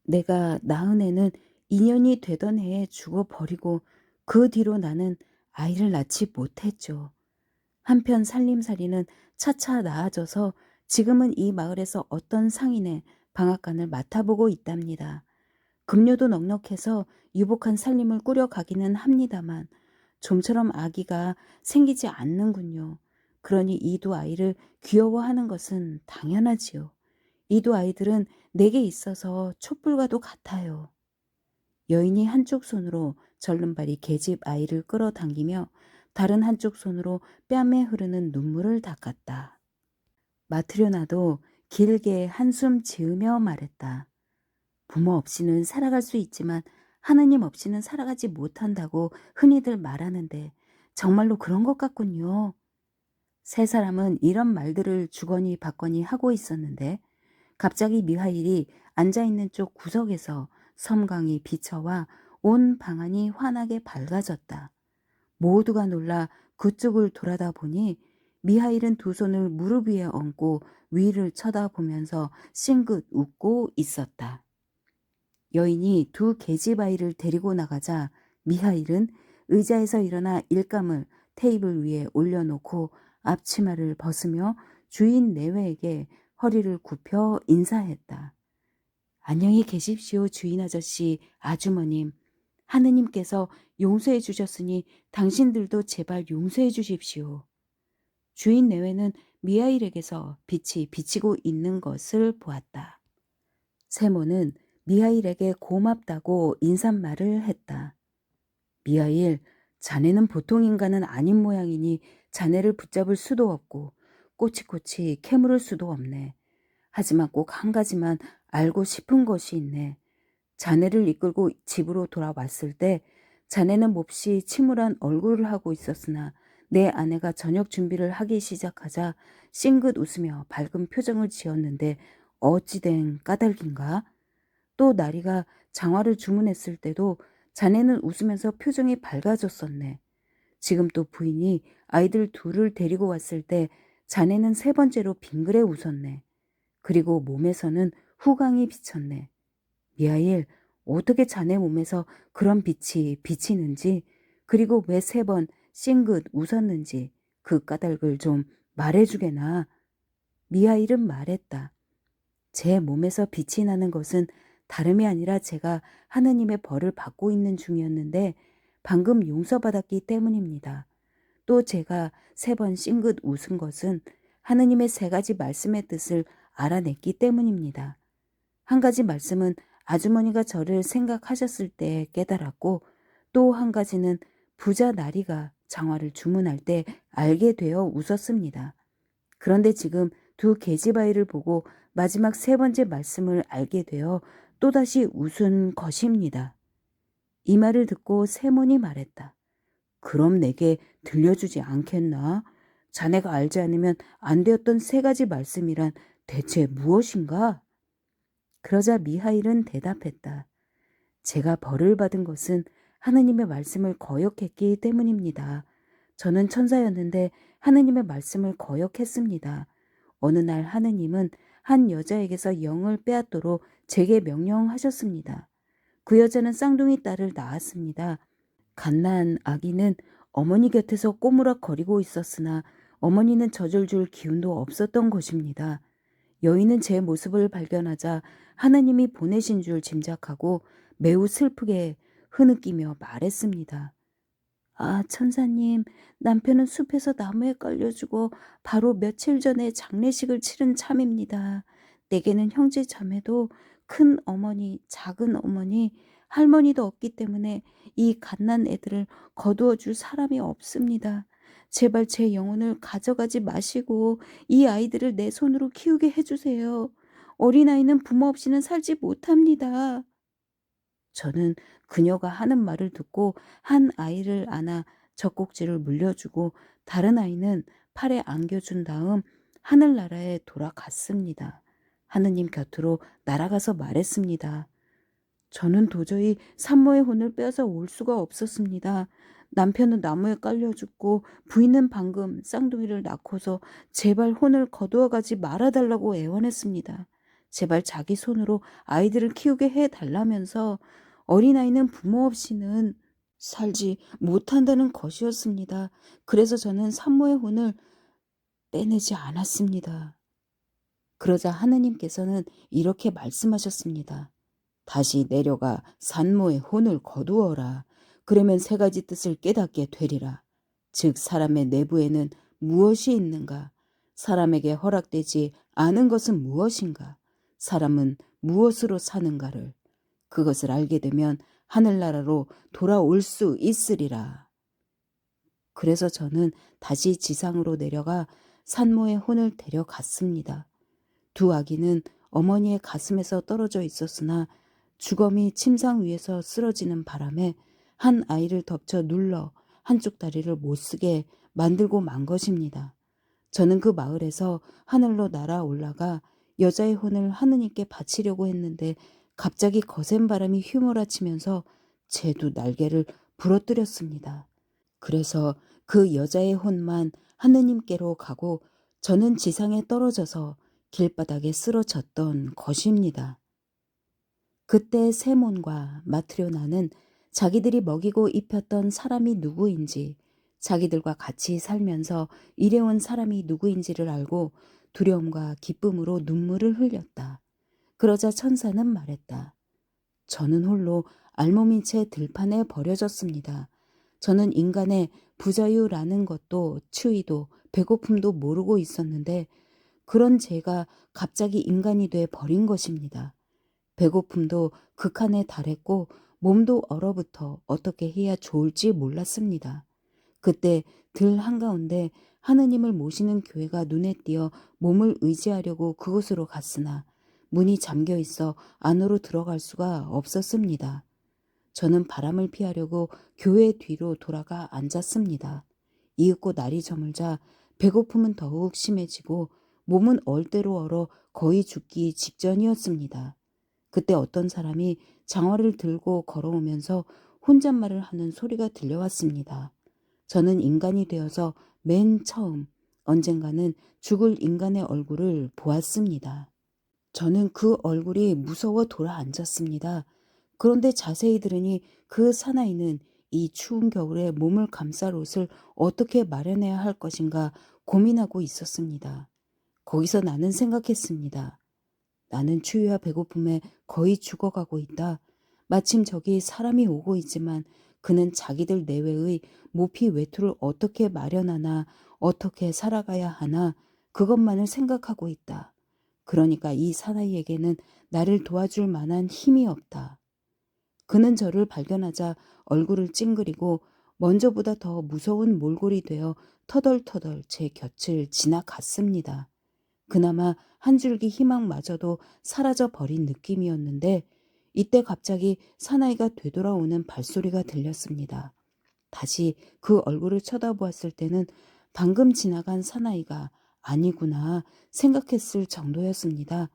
내가 낳은 애는 2년이 되던 해에 죽어버리고 그 뒤로 나는 아이를 낳지 못했죠. 한편 살림살이는 차차 나아져서 지금은 이 마을에서 어떤 상인의 방앗간을 맡아보고 있답니다. 급료도 넉넉해서 유복한 살림을 꾸려가기는 합니다만 좀처럼 아기가 생기지 않는군요. 그러니 이 두 아이를 귀여워하는 것은 당연하지요. 이 두 아이들은 내게 있어서 촛불과도 같아요. 여인이 한쪽 손으로 절름발이 계집 아이를 끌어당기며 다른 한쪽 손으로 뺨에 흐르는 눈물을 닦았다. 마트료나도 길게 한숨 지으며 말했다. 부모 없이는 살아갈 수 있지만 하느님 없이는 살아가지 못한다고 흔히들 말하는데 정말로 그런 것 같군요. 세 사람은 이런 말들을 주거니 받거니 하고 있었는데 갑자기 미하일이 앉아있는 쪽 구석에서 섬광이 비쳐와 온 방안이 환하게 밝아졌다. 모두가 놀라 그쪽을 돌아다 보니 미하일은 두 손을 무릎 위에 얹고 위를 쳐다보면서 싱긋 웃고 있었다. 여인이 두 계집아이를 데리고 나가자 미하일은 의자에서 일어나 일감을 테이블 위에 올려놓고 앞치마를 벗으며 주인 내외에게 허리를 굽혀 인사했다. 안녕히 계십시오, 주인 아저씨, 아주머님. 하느님께서 용서해 주셨으니 당신들도 제발 용서해 주십시오. 주인 내외는 미하일에게서 빛이 비치고 있는 것을 보았다. 세모는 미하일에게 고맙다고 인사말을 했다. 미하일, 자네는 보통 인간은 아닌 모양이니 자네를 붙잡을 수도 없고 꼬치꼬치 캐물을 수도 없네. 하지만 꼭 한 가지만 알고 싶은 것이 있네. 자네를 이끌고 집으로 돌아왔을 때 자네는 몹시 침울한 얼굴을 하고 있었으나 내 아내가 저녁 준비를 하기 시작하자 싱긋 웃으며 밝은 표정을 지었는데 어찌된 까닭인가? 또 나리가 장화를 주문했을 때도 자네는 웃으면서 표정이 밝아졌었네. 지금 또 부인이 아이들 둘을 데리고 왔을 때 자네는 세 번째로 빙그레 웃었네. 그리고 몸에서는 후광이 비쳤네. 미하일, 어떻게 자네 몸에서 그런 빛이 비치는지, 그리고 왜 세 번 싱긋 웃었는지 그 까닭을 좀 말해주게나. 미하일은 말했다. 제 몸에서 빛이 나는 것은 다름이 아니라 제가 하느님의 벌을 받고 있는 중이었는데 방금 용서받았기 때문입니다. 또 제가 세 번 싱긋 웃은 것은 하느님의 세 가지 말씀의 뜻을 알아냈기 때문입니다. 한 가지 말씀은 아주머니가 저를 생각하셨을 때 깨달았고 또 한 가지는 부자 나리가 장화를 주문할 때 알게 되어 웃었습니다. 그런데 지금 두 계집아이를 보고 마지막 세 번째 말씀을 알게 되어 또다시 웃은 것입니다. 이 말을 듣고 세몬이 말했다. 그럼 내게 들려주지 않겠나? 자네가 알지 않으면 안 되었던 세 가지 말씀이란 대체 무엇인가? 그러자 미하일은 대답했다. 제가 벌을 받은 것은 하느님의 말씀을 거역했기 때문입니다. 저는 천사였는데 하느님의 말씀을 거역했습니다. 어느 날 하느님은 한 여자에게서 영을 빼앗도록 제게 명령하셨습니다. 그 여자는 쌍둥이 딸을 낳았습니다. 갓난 아기는 어머니 곁에서 꼬무락거리고 있었으나 어머니는 젖을 줄 기운도 없었던 것입니다. 여인은 제 모습을 발견하자 하나님이 보내신 줄 짐작하고 매우 슬프게 흐느끼며 말했습니다. 아, 천사님, 남편은 숲에서 나무에 깔려 죽어 바로 며칠 전에 장례식을 치른 참입니다. 내게는 형제 자매도 큰 어머니, 작은 어머니, 할머니도 없기 때문에 이 갓난 애들을 거두어 줄 사람이 없습니다. 제발 제 영혼을 가져가지 마시고 이 아이들을 내 손으로 키우게 해주세요. 어린아이는 부모 없이는 살지 못합니다. 저는 그녀가 하는 말을 듣고 한 아이를 안아 젖꼭지를 물려주고 다른 아이는 팔에 안겨준 다음 하늘나라에 돌아갔습니다. 하느님 곁으로 날아가서 말했습니다. 저는 도저히 산모의 혼을 빼앗아 올 수가 없었습니다. 남편은 나무에 깔려 죽고 부인은 방금 쌍둥이를 낳고서 제발 혼을 거두어 가지 말아달라고 애원했습니다. 제발 자기 손으로 아이들을 키우게 해달라면서 어린아이는 부모 없이는 살지 못한다는 것이었습니다. 그래서 저는 산모의 혼을 빼내지 않았습니다. 그러자 하느님께서는 이렇게 말씀하셨습니다. 다시 내려가 산모의 혼을 거두어라. 그러면 세 가지 뜻을 깨닫게 되리라. 즉 사람의 내부에는 무엇이 있는가? 사람에게 허락되지 않은 것은 무엇인가? 사람은 무엇으로 사는가를 그것을 알게 되면 하늘나라로 돌아올 수 있으리라. 그래서 저는 다시 지상으로 내려가 산모의 혼을 데려갔습니다. 두 아기는 어머니의 가슴에서 떨어져 있었으나 주검이 침상 위에서 쓰러지는 바람에 한 아이를 덮쳐 눌러 한쪽 다리를 못 쓰게 만들고 만 것입니다. 저는 그 마을에서 하늘로 날아 올라가 여자의 혼을 하느님께 바치려고 했는데 갑자기 거센 바람이 휘몰아치면서 제 두 날개를 부러뜨렸습니다. 그래서 그 여자의 혼만 하느님께로 가고 저는 지상에 떨어져서 길바닥에 쓰러졌던 것입니다. 그때 세몬과 마트료나는 자기들이 먹이고 입혔던 사람이 누구인지, 자기들과 같이 살면서 일해온 사람이 누구인지를 알고 두려움과 기쁨으로 눈물을 흘렸다. 그러자 천사는 말했다. 저는 홀로 알몸인 채 들판에 버려졌습니다. 저는 인간의 부자유라는 것도 추위도 배고픔도 모르고 있었는데 그런 제가 갑자기 인간이 돼 버린 것입니다. 배고픔도 극한에 달했고 몸도 얼어붙어 어떻게 해야 좋을지 몰랐습니다. 그때 들 한가운데 하느님을 모시는 교회가 눈에 띄어 몸을 의지하려고 그곳으로 갔으나 문이 잠겨 있어 안으로 들어갈 수가 없었습니다. 저는 바람을 피하려고 교회 뒤로 돌아가 앉았습니다. 이윽고 날이 저물자 배고픔은 더욱 심해지고 몸은 얼대로 얼어 거의 죽기 직전이었습니다. 그때 어떤 사람이 장화를 들고 걸어오면서 혼잣말을 하는 소리가 들려왔습니다. 저는 인간이 되어서 맨 처음 언젠가는 죽을 인간의 얼굴을 보았습니다. 저는 그 얼굴이 무서워 돌아 앉았습니다. 그런데 자세히 들으니 그 사나이는 이 추운 겨울에 몸을 감쌀 옷을 어떻게 마련해야 할 것인가 고민하고 있었습니다. 거기서 나는 생각했습니다. 나는 추위와 배고픔에 거의 죽어가고 있다. 마침 저기 사람이 오고 있지만 그는 자기들 내외의 모피 외투를 어떻게 마련하나 어떻게 살아가야 하나 그것만을 생각하고 있다. 그러니까 이 사나이에게는 나를 도와줄 만한 힘이 없다. 그는 저를 발견하자 얼굴을 찡그리고 먼저보다 더 무서운 몰골이 되어 터덜터덜 제 곁을 지나갔습니다. 그나마 한 줄기 희망마저도 사라져 버린 느낌이었는데 이때 갑자기 사나이가 되돌아오는 발소리가 들렸습니다. 다시 그 얼굴을 쳐다보았을 때는 방금 지나간 사나이가 아니구나 생각했을 정도였습니다.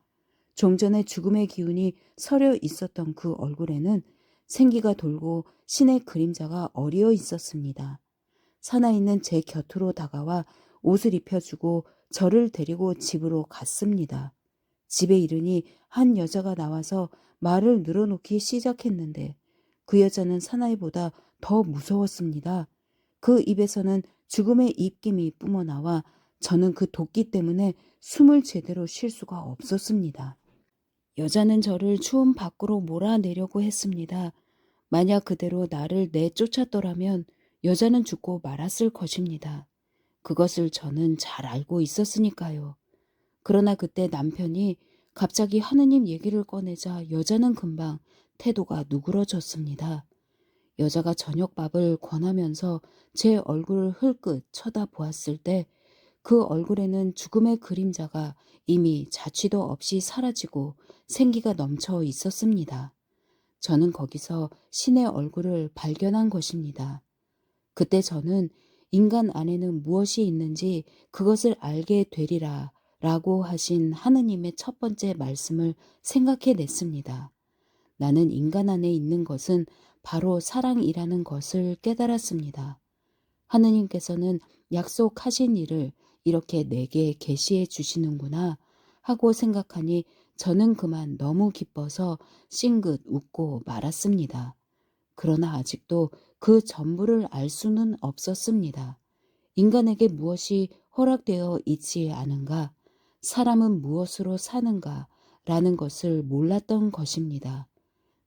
좀 전에 죽음의 기운이 서려 있었던 그 얼굴에는 생기가 돌고 신의 그림자가 어리어 있었습니다. 사나이는 제 곁으로 다가와 옷을 입혀주고 저를 데리고 집으로 갔습니다. 집에 이르니 한 여자가 나와서 말을 늘어놓기 시작했는데 그 여자는 사나이보다 더 무서웠습니다. 그 입에서는 죽음의 입김이 뿜어나와 저는 그 도끼 때문에 숨을 제대로 쉴 수가 없었습니다. 여자는 저를 추운 밖으로 몰아내려고 했습니다. 만약 그대로 나를 내쫓았더라면 여자는 죽고 말았을 것입니다. 그것을 저는 잘 알고 있었으니까요. 그러나 그때 남편이 갑자기 하느님 얘기를 꺼내자 여자는 금방 태도가 누그러졌습니다. 여자가 저녁밥을 권하면서 제 얼굴을 흘끗 쳐다보았을 때 그 얼굴에는 죽음의 그림자가 이미 자취도 없이 사라지고 생기가 넘쳐 있었습니다. 저는 거기서 신의 얼굴을 발견한 것입니다. 그때 저는 인간 안에는 무엇이 있는지 그것을 알게 되리라 라고 하신 하느님의 첫 번째 말씀을 생각해냈습니다. 나는 인간 안에 있는 것은 바로 사랑이라는 것을 깨달았습니다. 하느님께서는 약속하신 일을 이렇게 내게 계시해 주시는구나 하고 생각하니 저는 그만 너무 기뻐서 싱긋 웃고 말았습니다. 그러나 아직도 그 전부를 알 수는 없었습니다. 인간에게 무엇이 허락되어 있지 않은가, 사람은 무엇으로 사는가 라는 것을 몰랐던 것입니다.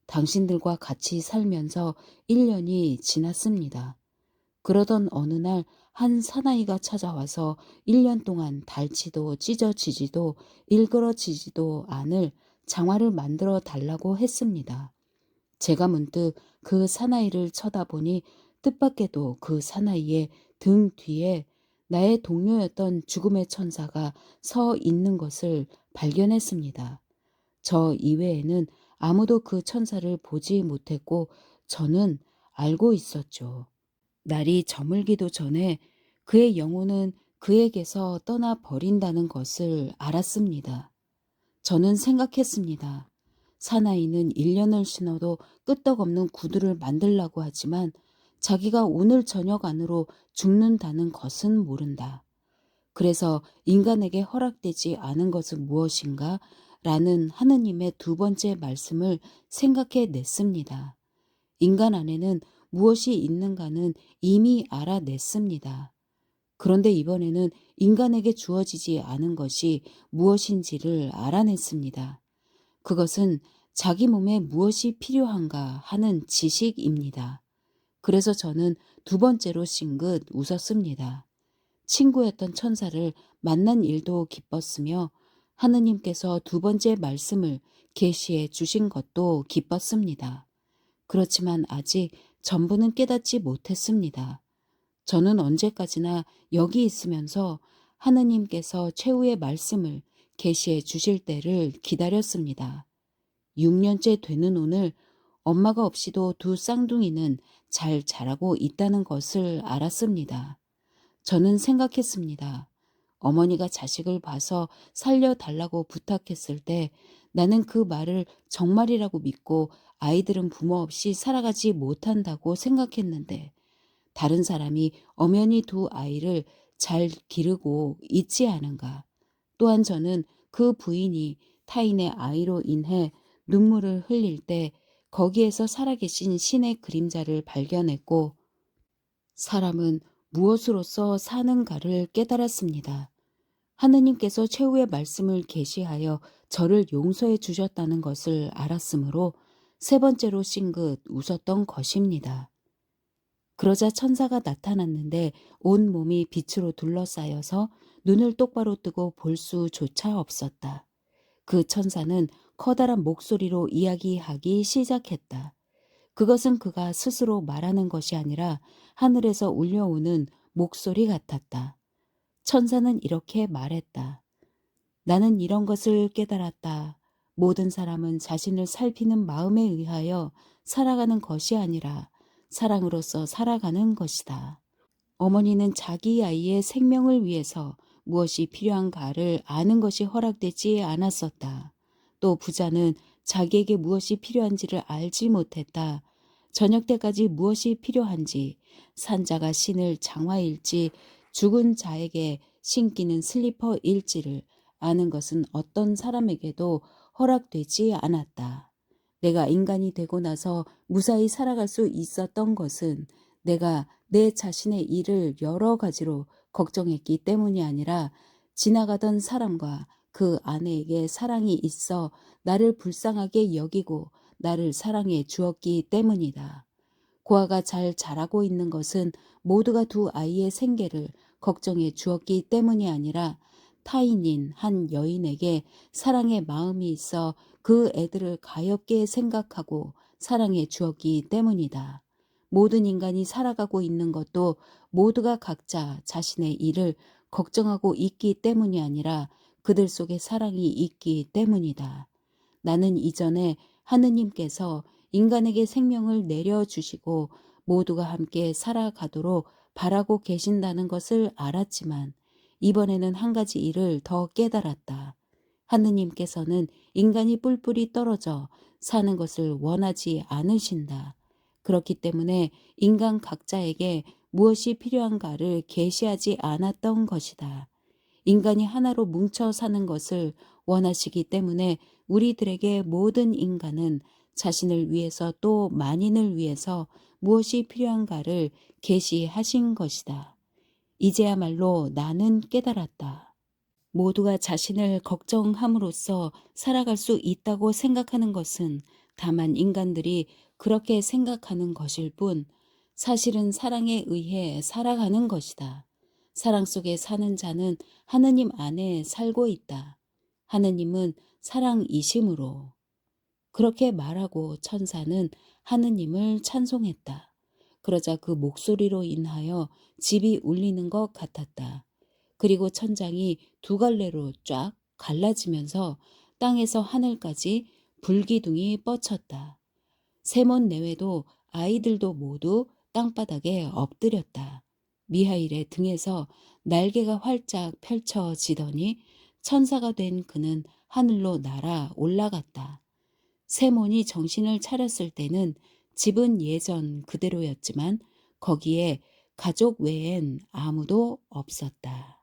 당신들과 같이 살면서 1년이 지났습니다. 그러던 어느 날 한 사나이가 찾아와서 1년 동안 닳지도 찢어지지도 일그러지지도 않을 장화를 만들어 달라고 했습니다. 제가 문득 그 사나이를 쳐다보니 뜻밖에도 그 사나이의 등 뒤에 나의 동료였던 죽음의 천사가 서 있는 것을 발견했습니다. 저 이외에는 아무도 그 천사를 보지 못했고 저는 알고 있었죠. 날이 저물기도 전에 그의 영혼은 그에게서 떠나 버린다는 것을 알았습니다. 저는 생각했습니다. 사나이는 1년을 신어도 끄떡없는 구두를 만들라고 하지만 자기가 오늘 저녁 안으로 죽는다는 것은 모른다. 그래서 인간에게 허락되지 않은 것은 무엇인가? 라는 하느님의 두 번째 말씀을 생각해 냈습니다. 인간 안에는 무엇이 있는가는 이미 알아냈습니다. 그런데 이번에는 인간에게 주어지지 않은 것이 무엇인지를 알아냈습니다. 그것은 자기 몸에 무엇이 필요한가 하는 지식입니다. 그래서 저는 두 번째로 싱긋 웃었습니다. 친구였던 천사를 만난 일도 기뻤으며 하느님께서 두 번째 말씀을 계시해 주신 것도 기뻤습니다. 그렇지만 아직 전부는 깨닫지 못했습니다. 저는 언제까지나 여기 있으면서 하느님께서 최후의 말씀을 계시해 주실 때를 기다렸습니다. 6년째 되는 오늘 엄마가 없이도 두 쌍둥이는 잘 자라고 있다는 것을 알았습니다. 저는 생각했습니다. 어머니가 자식을 봐서 살려달라고 부탁했을 때 나는 그 말을 정말이라고 믿고 아이들은 부모 없이 살아가지 못한다고 생각했는데 다른 사람이 엄연히 두 아이를 잘 기르고 있지 않은가. 또한 저는 그 부인이 타인의 아이로 인해 눈물을 흘릴 때 거기에서 살아계신 신의 그림자를 발견했고 사람은 무엇으로서 사는가를 깨달았습니다. 하느님께서 최후의 말씀을 계시하여 저를 용서해 주셨다는 것을 알았으므로 세 번째로 싱긋 웃었던 것입니다. 그러자 천사가 나타났는데 온 몸이 빛으로 둘러싸여서 눈을 똑바로 뜨고 볼 수조차 없었다. 그 천사는 커다란 목소리로 이야기하기 시작했다. 그것은 그가 스스로 말하는 것이 아니라 하늘에서 울려오는 목소리 같았다. 천사는 이렇게 말했다. 나는 이런 것을 깨달았다. 모든 사람은 자신을 살피는 마음에 의하여 살아가는 것이 아니라 사랑으로서 살아가는 것이다. 어머니는 자기 아이의 생명을 위해서 무엇이 필요한가를 아는 것이 허락되지 않았었다. 또 부자는 자기에게 무엇이 필요한지를 알지 못했다. 저녁 때까지 무엇이 필요한지, 산자가 신을 장화일지, 죽은 자에게 신기는 슬리퍼일지를 아는 것은 어떤 사람에게도 허락되지 않았다. 내가 인간이 되고 나서 무사히 살아갈 수 있었던 것은 내가 내 자신의 일을 여러 가지로 걱정했기 때문이 아니라 지나가던 사람과 그 아내에게 사랑이 있어 나를 불쌍하게 여기고 나를 사랑해 주었기 때문이다. 고아가 잘 자라고 있는 것은 모두가 두 아이의 생계를 걱정해 주었기 때문이 아니라 타인인 한 여인에게 사랑의 마음이 있어 그 애들을 가엾게 생각하고 사랑해 주었기 때문이다. 모든 인간이 살아가고 있는 것도 모두가 각자 자신의 일을 걱정하고 있기 때문이 아니라 그들 속에 사랑이 있기 때문이다. 나는 이전에 하느님께서 인간에게 생명을 내려주시고 모두가 함께 살아가도록 바라고 계신다는 것을 알았지만 이번에는 한 가지 일을 더 깨달았다. 하느님께서는 인간이 뿔뿔이 떨어져 사는 것을 원하지 않으신다. 그렇기 때문에 인간 각자에게 무엇이 필요한가를 계시하지 않았던 것이다. 인간이 하나로 뭉쳐 사는 것을 원하시기 때문에 우리들에게 모든 인간은 자신을 위해서 또 만인을 위해서 무엇이 필요한가를 계시하신 것이다. 이제야말로 나는 깨달았다. 모두가 자신을 걱정함으로써 살아갈 수 있다고 생각하는 것은 다만 인간들이 그렇게 생각하는 것일 뿐 사실은 사랑에 의해 살아가는 것이다. 사랑 속에 사는 자는 하느님 안에 살고 있다. 하느님은 사랑이심으로. 그렇게 말하고 천사는 하느님을 찬송했다. 그러자 그 목소리로 인하여 집이 울리는 것 같았다. 그리고 천장이 두 갈래로 쫙 갈라지면서 땅에서 하늘까지 불기둥이 뻗쳤다. 세몬 내외도 아이들도 모두 땅바닥에 엎드렸다. 미하일의 등에서 날개가 활짝 펼쳐지더니 천사가 된 그는 하늘로 날아 올라갔다. 세몬이 정신을 차렸을 때는 집은 예전 그대로였지만 거기에 가족 외엔 아무도 없었다.